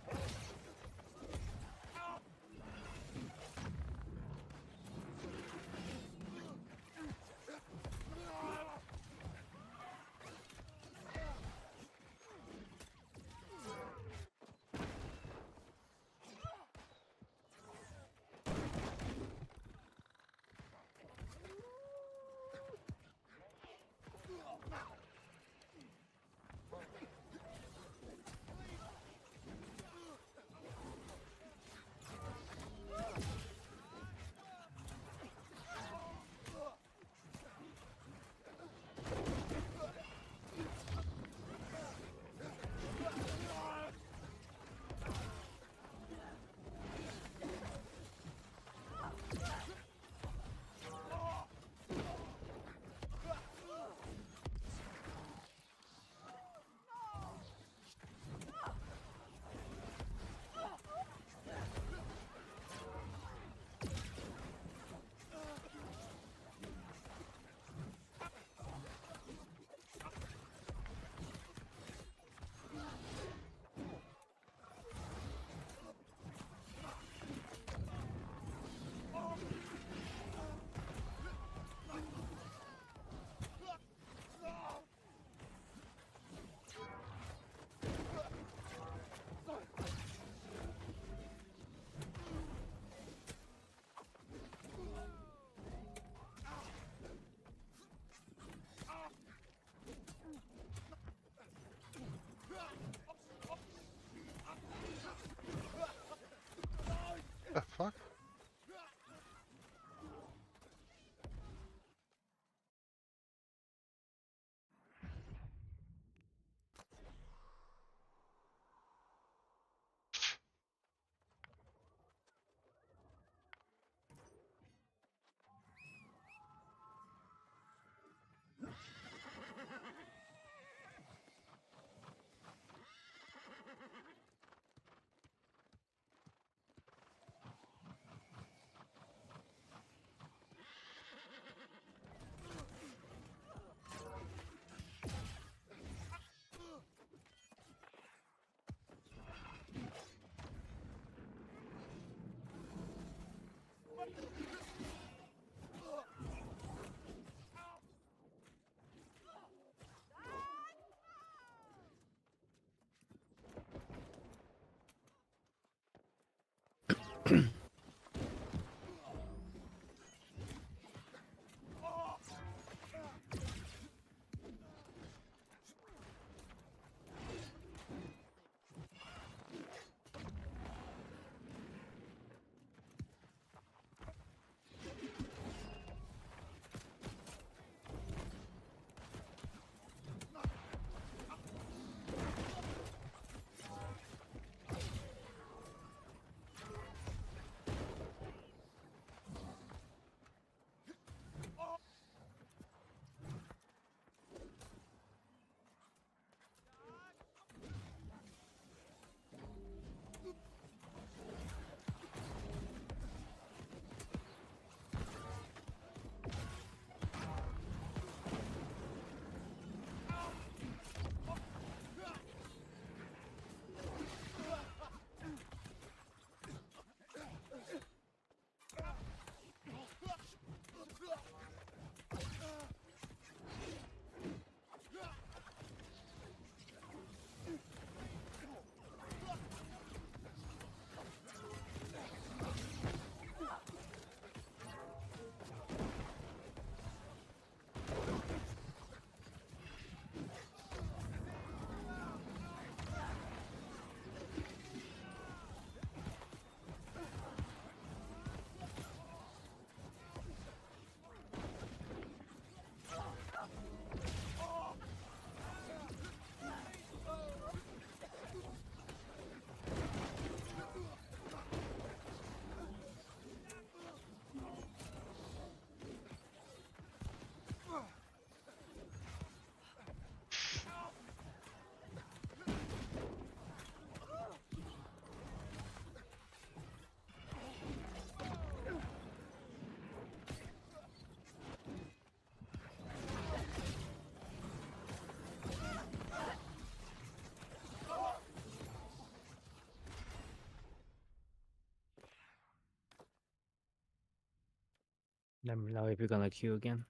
Let me know if you're gonna queue again.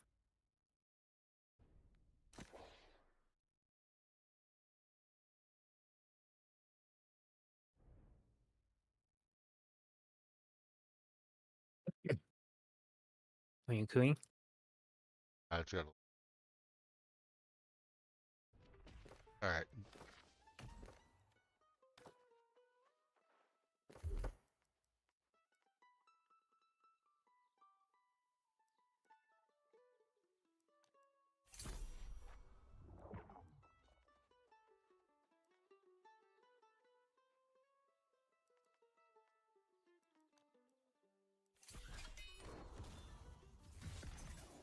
Are you queuing? It's got. All right.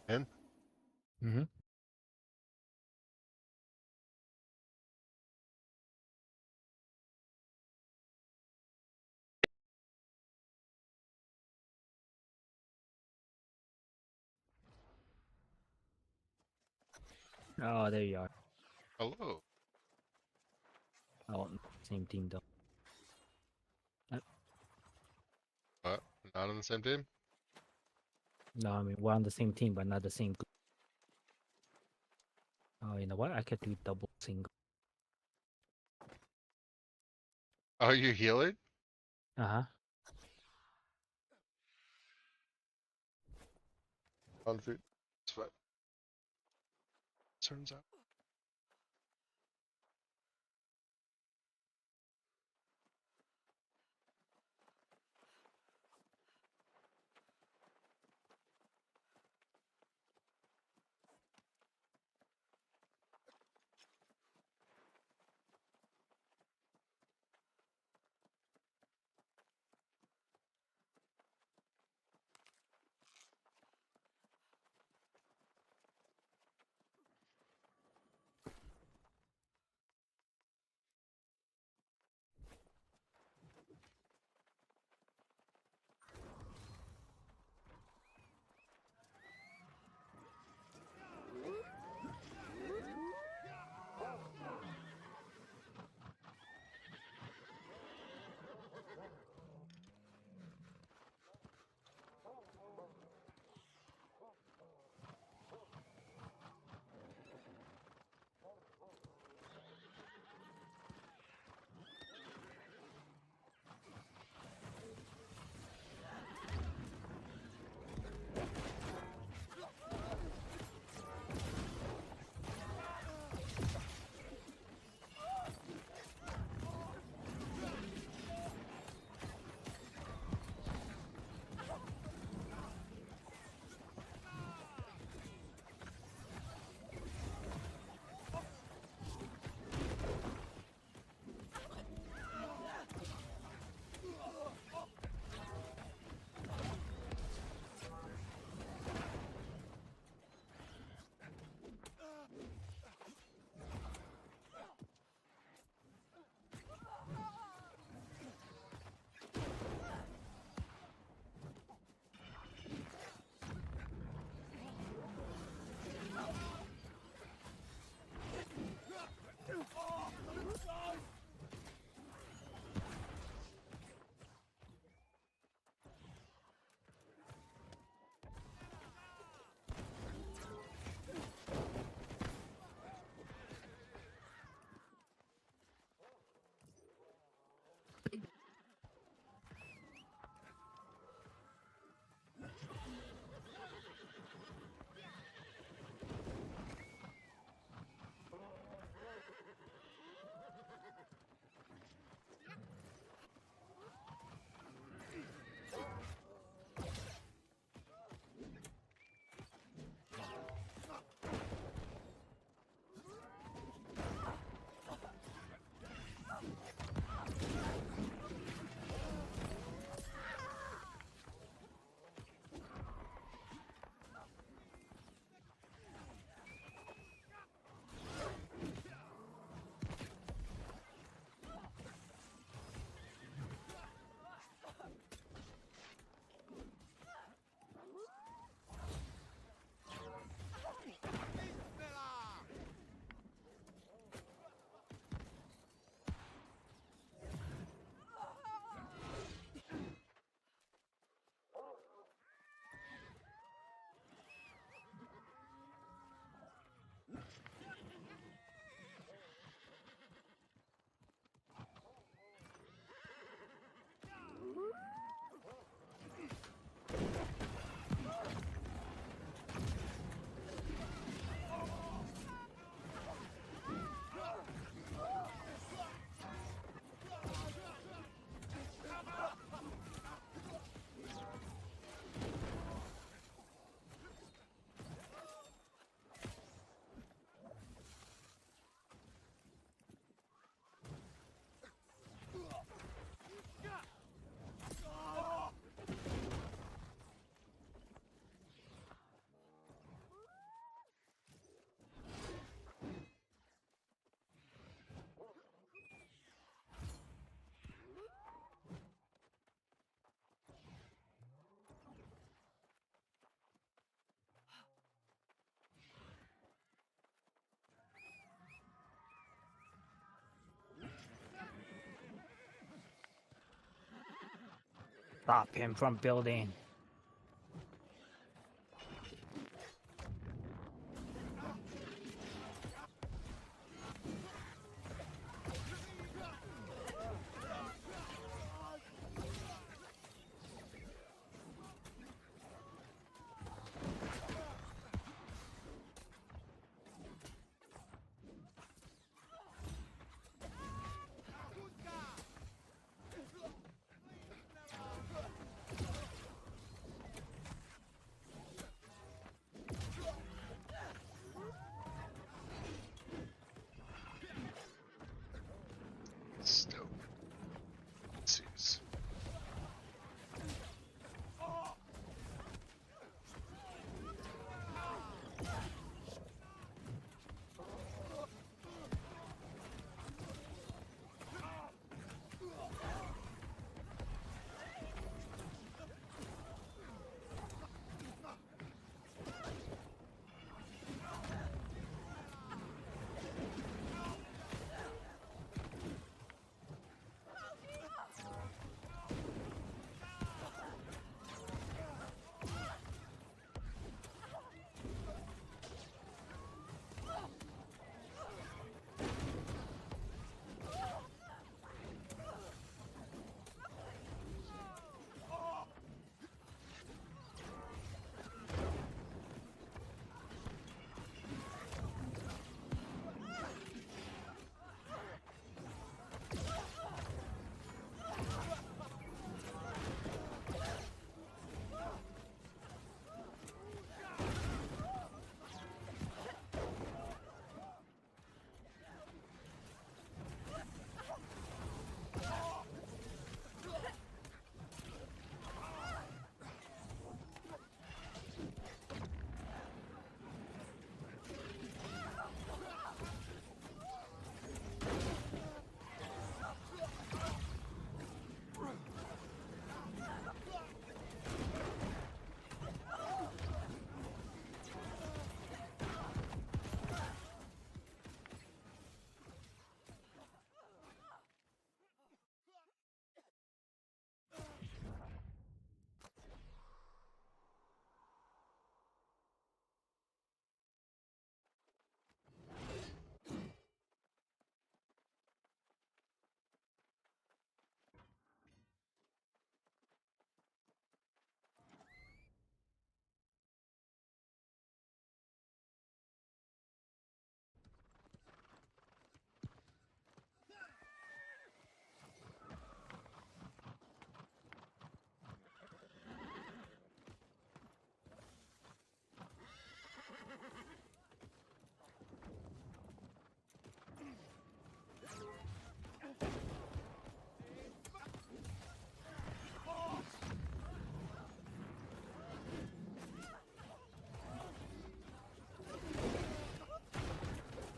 In. Mm-hmm. Oh, there you are. Hello. Oh, same team though. What? Not on the same team? No, I mean we're on the same team, but not the same group. Oh, you know what? I could do double single. Oh, you healing? Uh-huh. On food. That's what turns out. Stop him from building. Stoke. Jeez.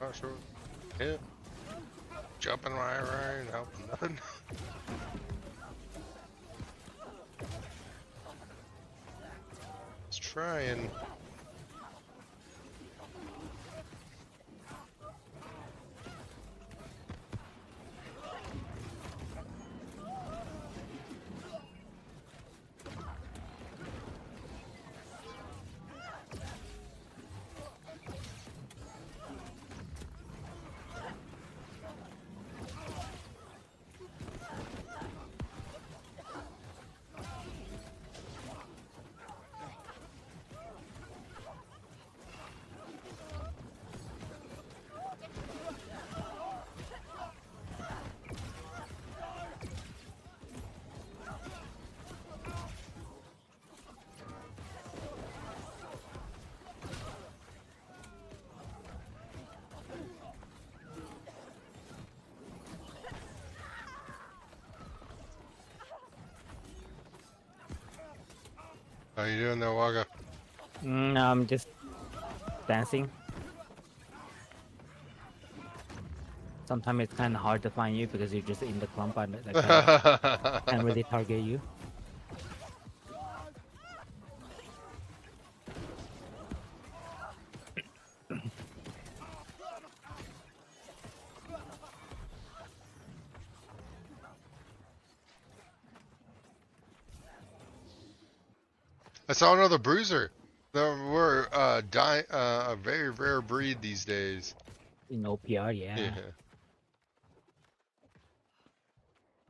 Not sure. Yeah. Jumping right around, helping nothing. It's trying. How you doing there, Waka? I'm just dancing. Sometimes it's kind of hard to find you because you're just in the clump and can't really target you. I saw another bruiser. We're a very rare breed these days. In OPR, yeah. Yeah.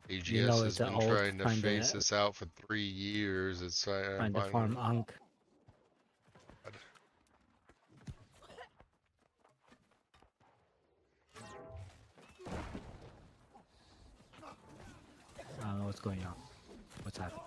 You AGS know, has it's an been old trying to phase this out for 3 years. It's trying to finally. farm Unk. I don't know what's going on. What's happening?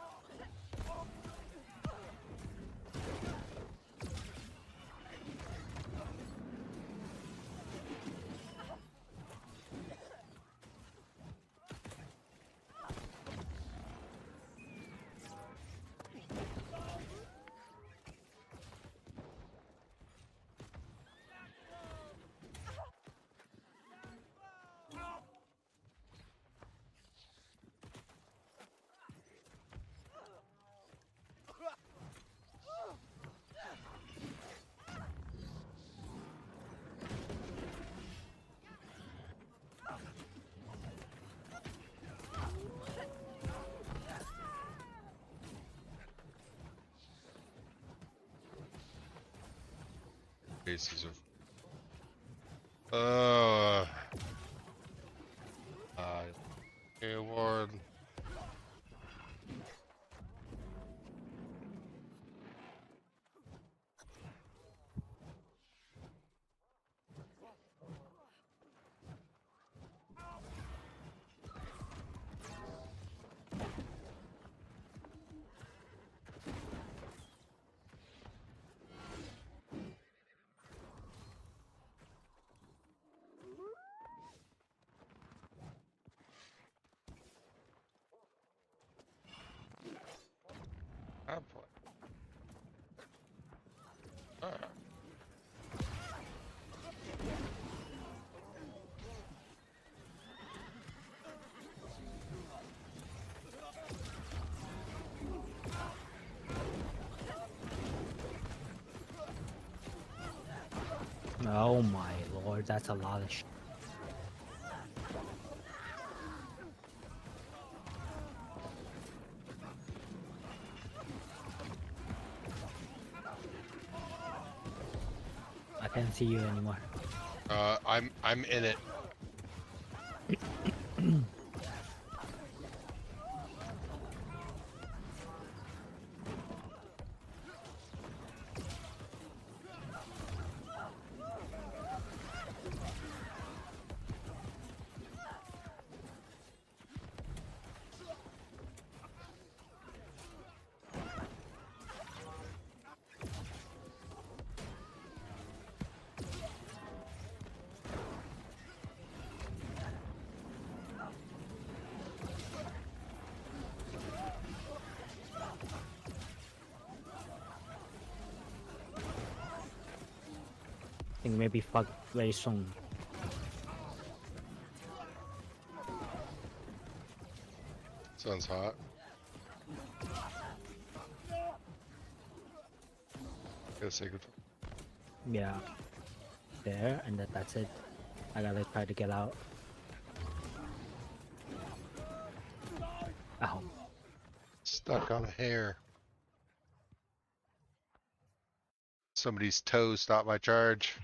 Cases of. Uh. Award. Oh my lord, that's a lot of I can't see you anymore. I'm in it. I think maybe fuck very soon. Sounds hot. Get a sacred. Yeah. There, and that's it. I gotta try to get out. Ow. Stuck on a hair. Somebody's toe stopped my charge.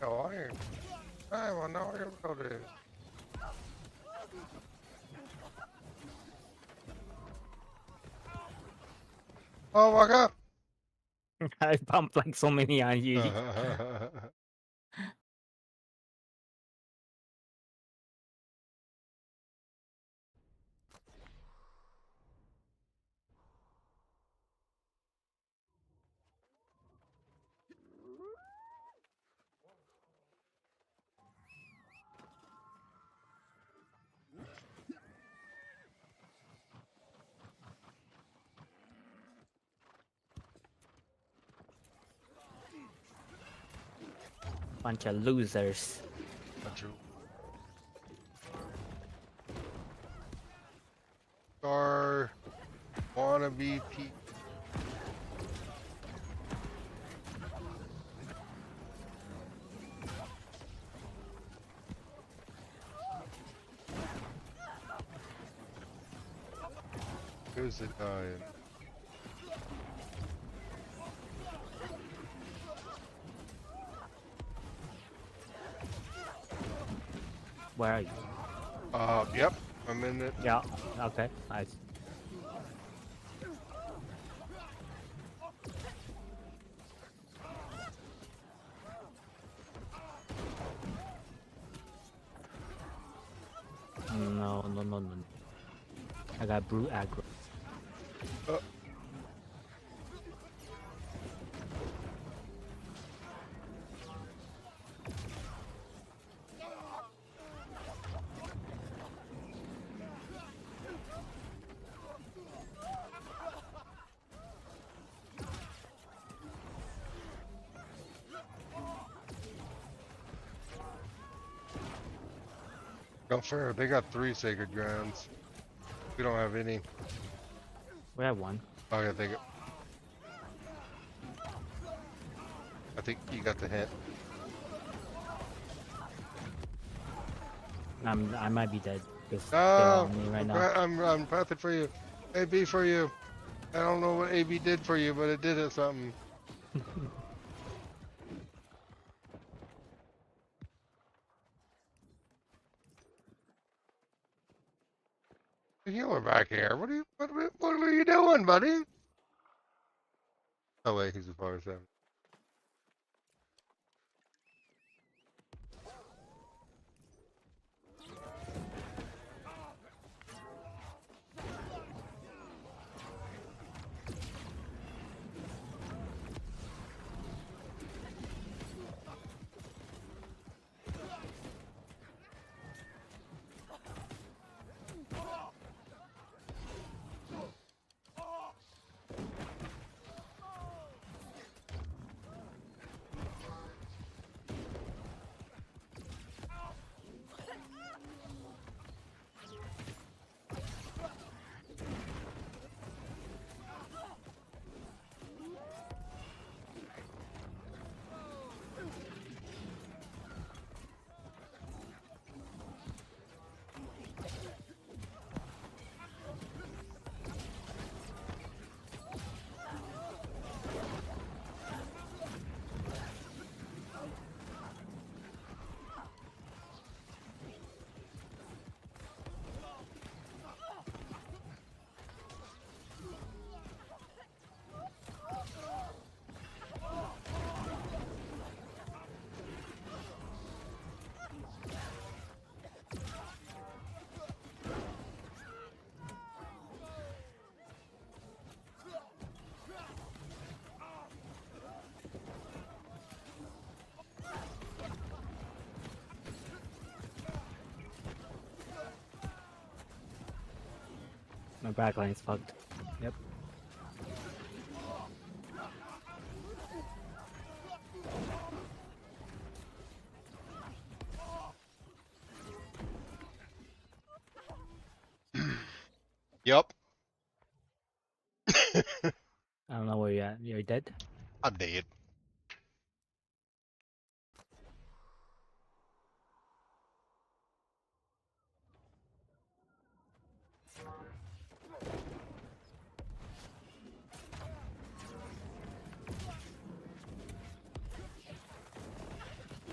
No iron. I will know where to go to. Oh my god! I bumped like so many on you. Bunch of losers. Not true. Star wannabe Pete. Who's it dying? Where are you? Yep, I'm in it. Yeah. Okay. Nice. No, no, no, no. I got brute aggro. Uh, no fair. They got 3 sacred grounds. We don't have any. We have one. Okay, I think you got the hint. I might be dead because they're No, on me right now. I'm pathing for you. AB for you. I don't know what AB did for you, but it did it something. The healer back here. What are you doing, buddy? Oh wait, he's a fire seven. My backline's fucked. Yep. Yup. I don't know where you're at. You're dead? I'm dead.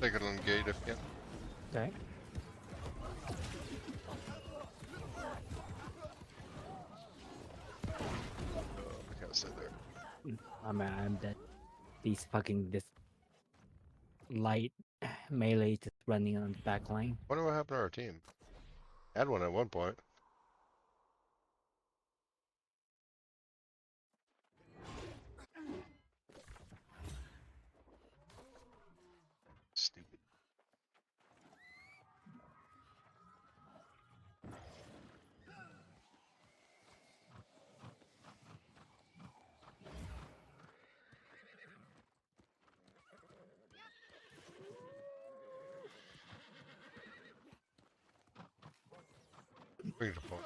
Take it on the gate if you can. Okay. I can't sit there. I'm dead. These fucking this light melee just running on the back line. Wonder what happened to our team. Had one at one point. Stupid. Bring it to point.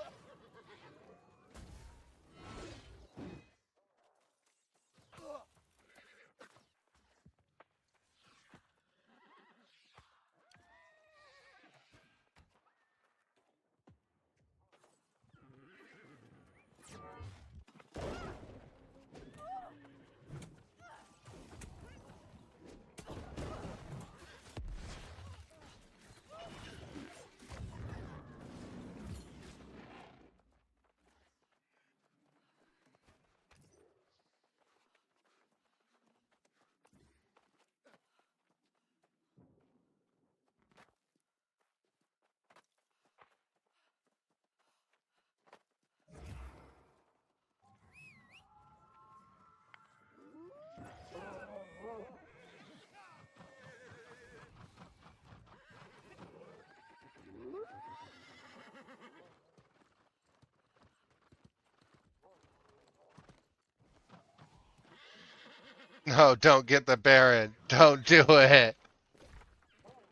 No, don't get the Baron. Don't do it.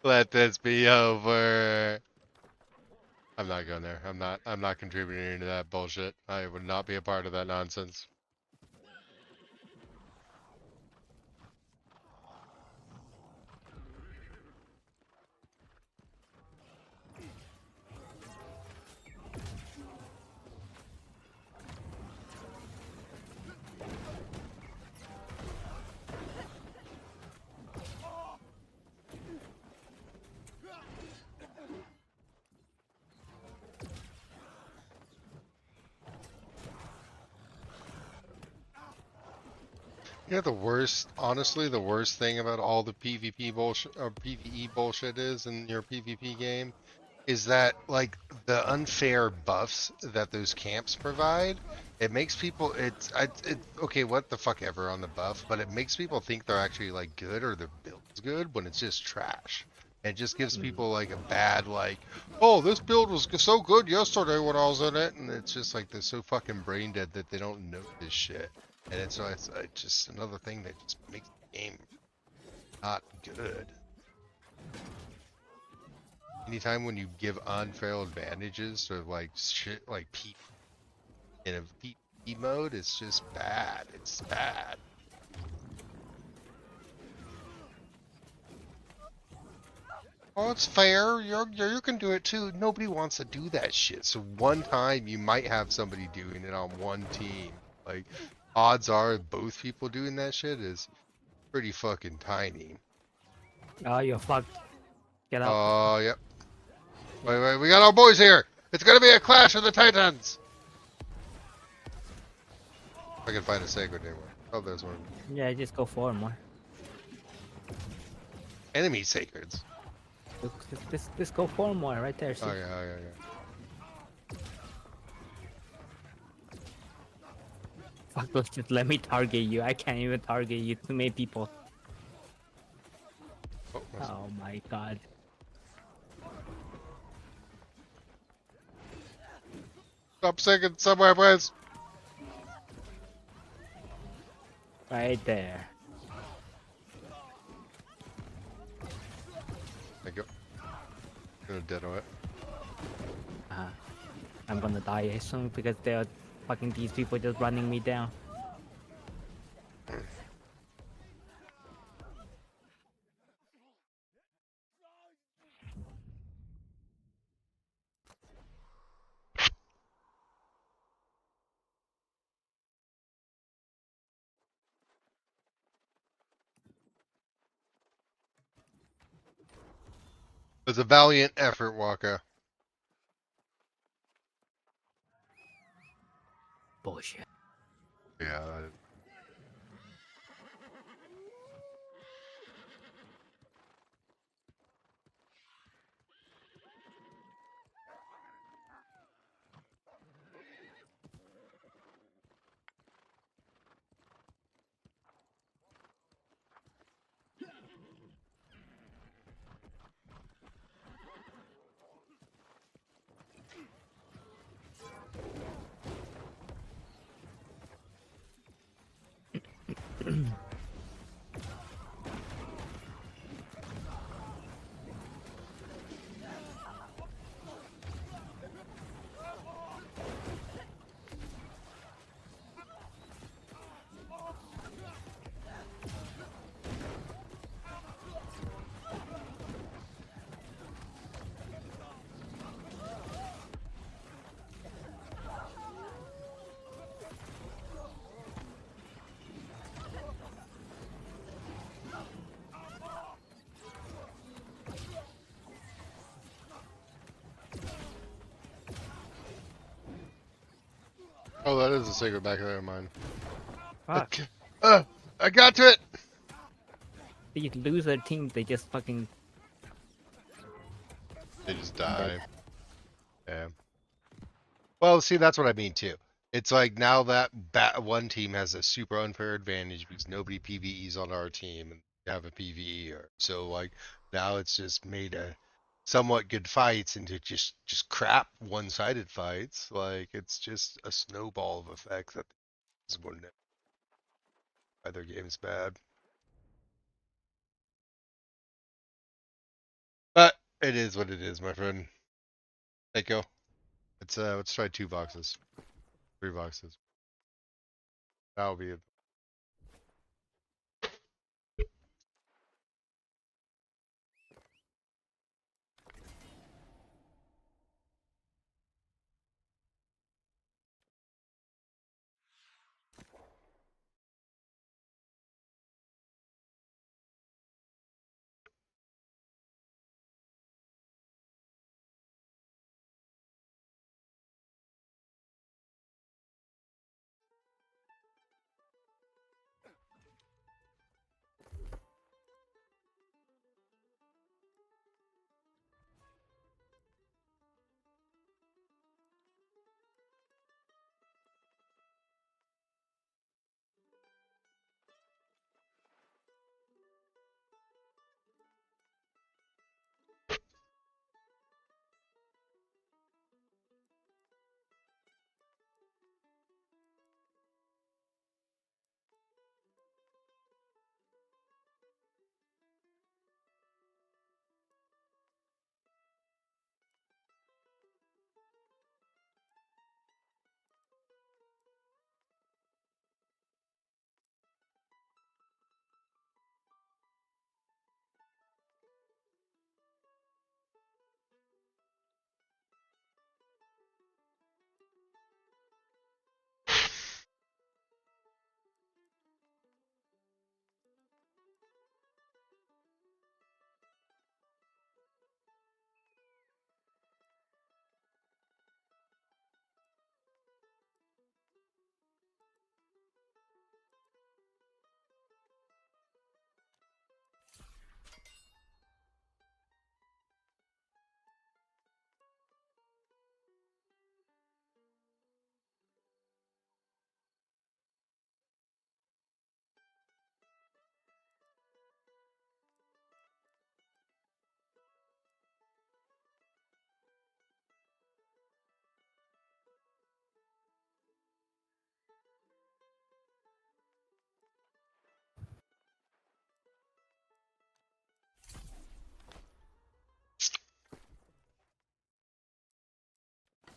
Let this be over. I'm not going there. I'm not contributing to that bullshit. I would not be a part of that nonsense. You know the worst, honestly, the worst thing about all the PvP bullshit or PvE bullshit is in your PvP game is that like the unfair buffs that those camps provide, it makes people okay, what the fuck ever on the buff, but it makes people think they're actually like good or their build's good when it's just trash. It just gives people like a bad like, oh, this build was so good yesterday when I was in it, and it's just like they're so fucking brain dead that they don't know this shit. And it's just another thing that just makes the game not good. Anytime when you give unfair advantages to like shit like P in a PvE mode, it's just bad. It's bad. Oh, it's fair. You can do it too. Nobody wants to do that shit. So one time you might have somebody doing it on one team. Like odds are both people doing that shit is pretty fucking tiny. Oh, you're fucked. Get out. Oh, yep. Wait, we got our boys here. It's gonna be a clash of the titans. If I can find a sacred anywhere. Oh, there's one. Yeah, just go for more. Enemy sacreds. Just go for more right there. See? Oh yeah. Fuck, let's just let me target you. I can't even target you. Too many people. Oh my god. Stop singing somewhere, please. Right there. Thank you. Gonna dead it. I'm gonna die soon because they're fucking these people just running me down. It was a valiant effort, Waka. Bullshit. Yeah. Oh, that is a secret back there of mine. Fuck. Okay. I got to it. These loser teams, they just fucking They just dead. die. Yeah. Well, see, that's what I mean too. It's like now that one team has a super unfair advantage because nobody PVEs on our team and we have a PVEer. So like now it's just made a somewhat good fights into just crap one-sided fights. Like it's just a snowball of effect that is one why their game's bad. But it is what it is, my friend. Hey, go. Let's try 2 boxes, 3 boxes. That'll be it.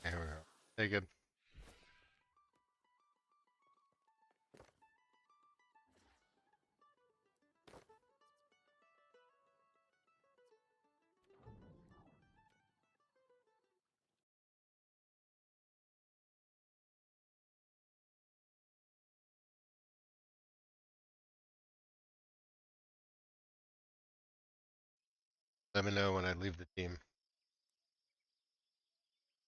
Here we go. Hey, good. Let me know when I leave the team.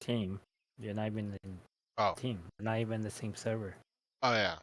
Team. You're not even in Oh, team. You're not even the same server. oh yeah.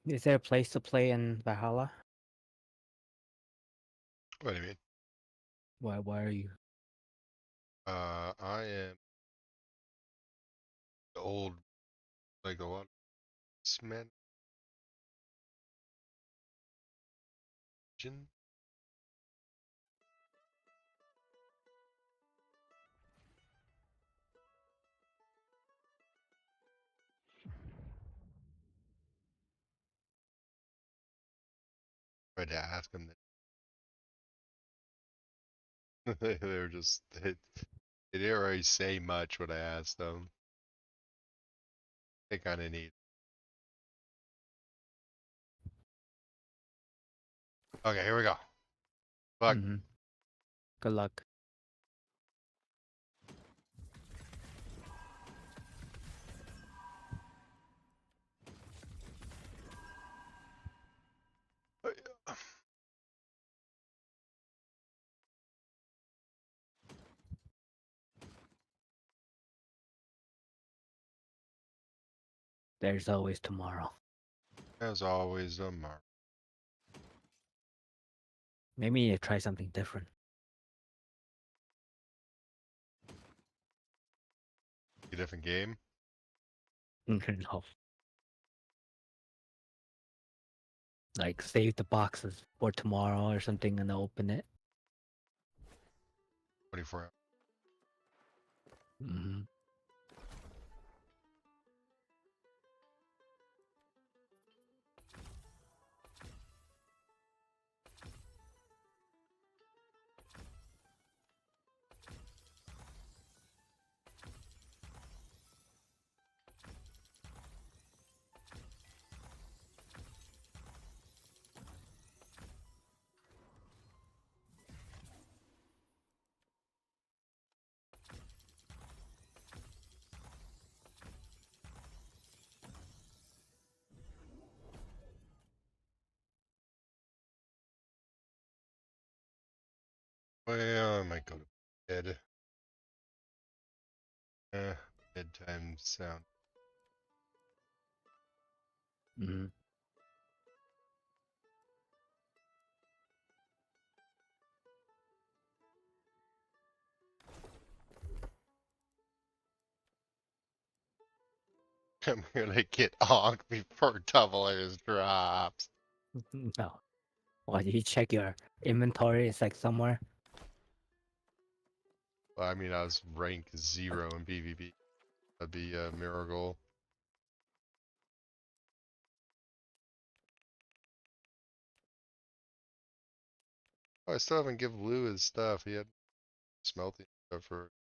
Is there a place to play in Valhalla? What do you mean? Why are you? I am the old, like a lot of men. Tried to ask them that they were just they didn't really say much when I asked them. They kind of need. Okay, here we go. Fuck. Mm-hmm. Good luck. There's always tomorrow. As always, Mark. Maybe you try something different. A different game. No. Like save the boxes for tomorrow or something and open it. 24 hours. Mm-hmm. Well, I might go to bed. Bedtime sound. Mm-hmm. I'm gonna get onked before double A's drops. No. Why did you check your inventory? It's like somewhere. Well, I mean, I was rank 0 in PvP. That'd be a miracle. Oh, I still haven't given Lou his stuff. He had smelting stuff for.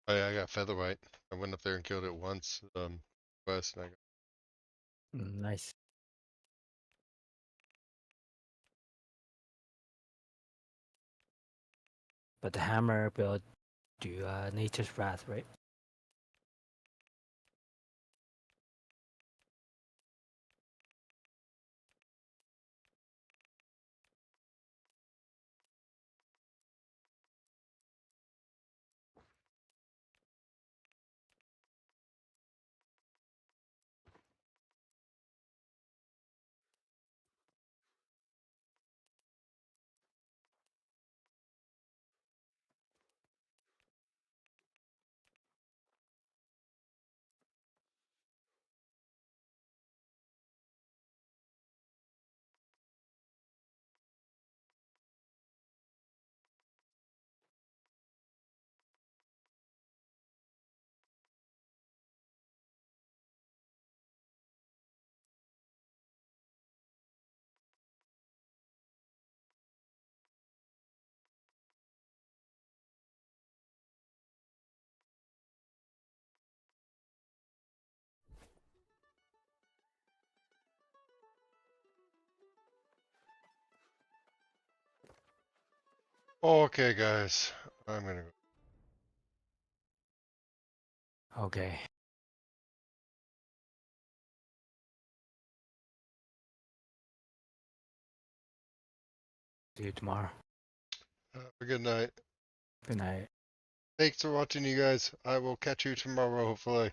Oh yeah, I got featherwhite. I went up there and killed it once. West, and I got. Nice. But the hammer build do Nature's Wrath, right? Okay, guys. I'm gonna go. Okay. See you tomorrow. Have a good night. Good night. Thanks for watching, you guys. I will catch you tomorrow, hopefully.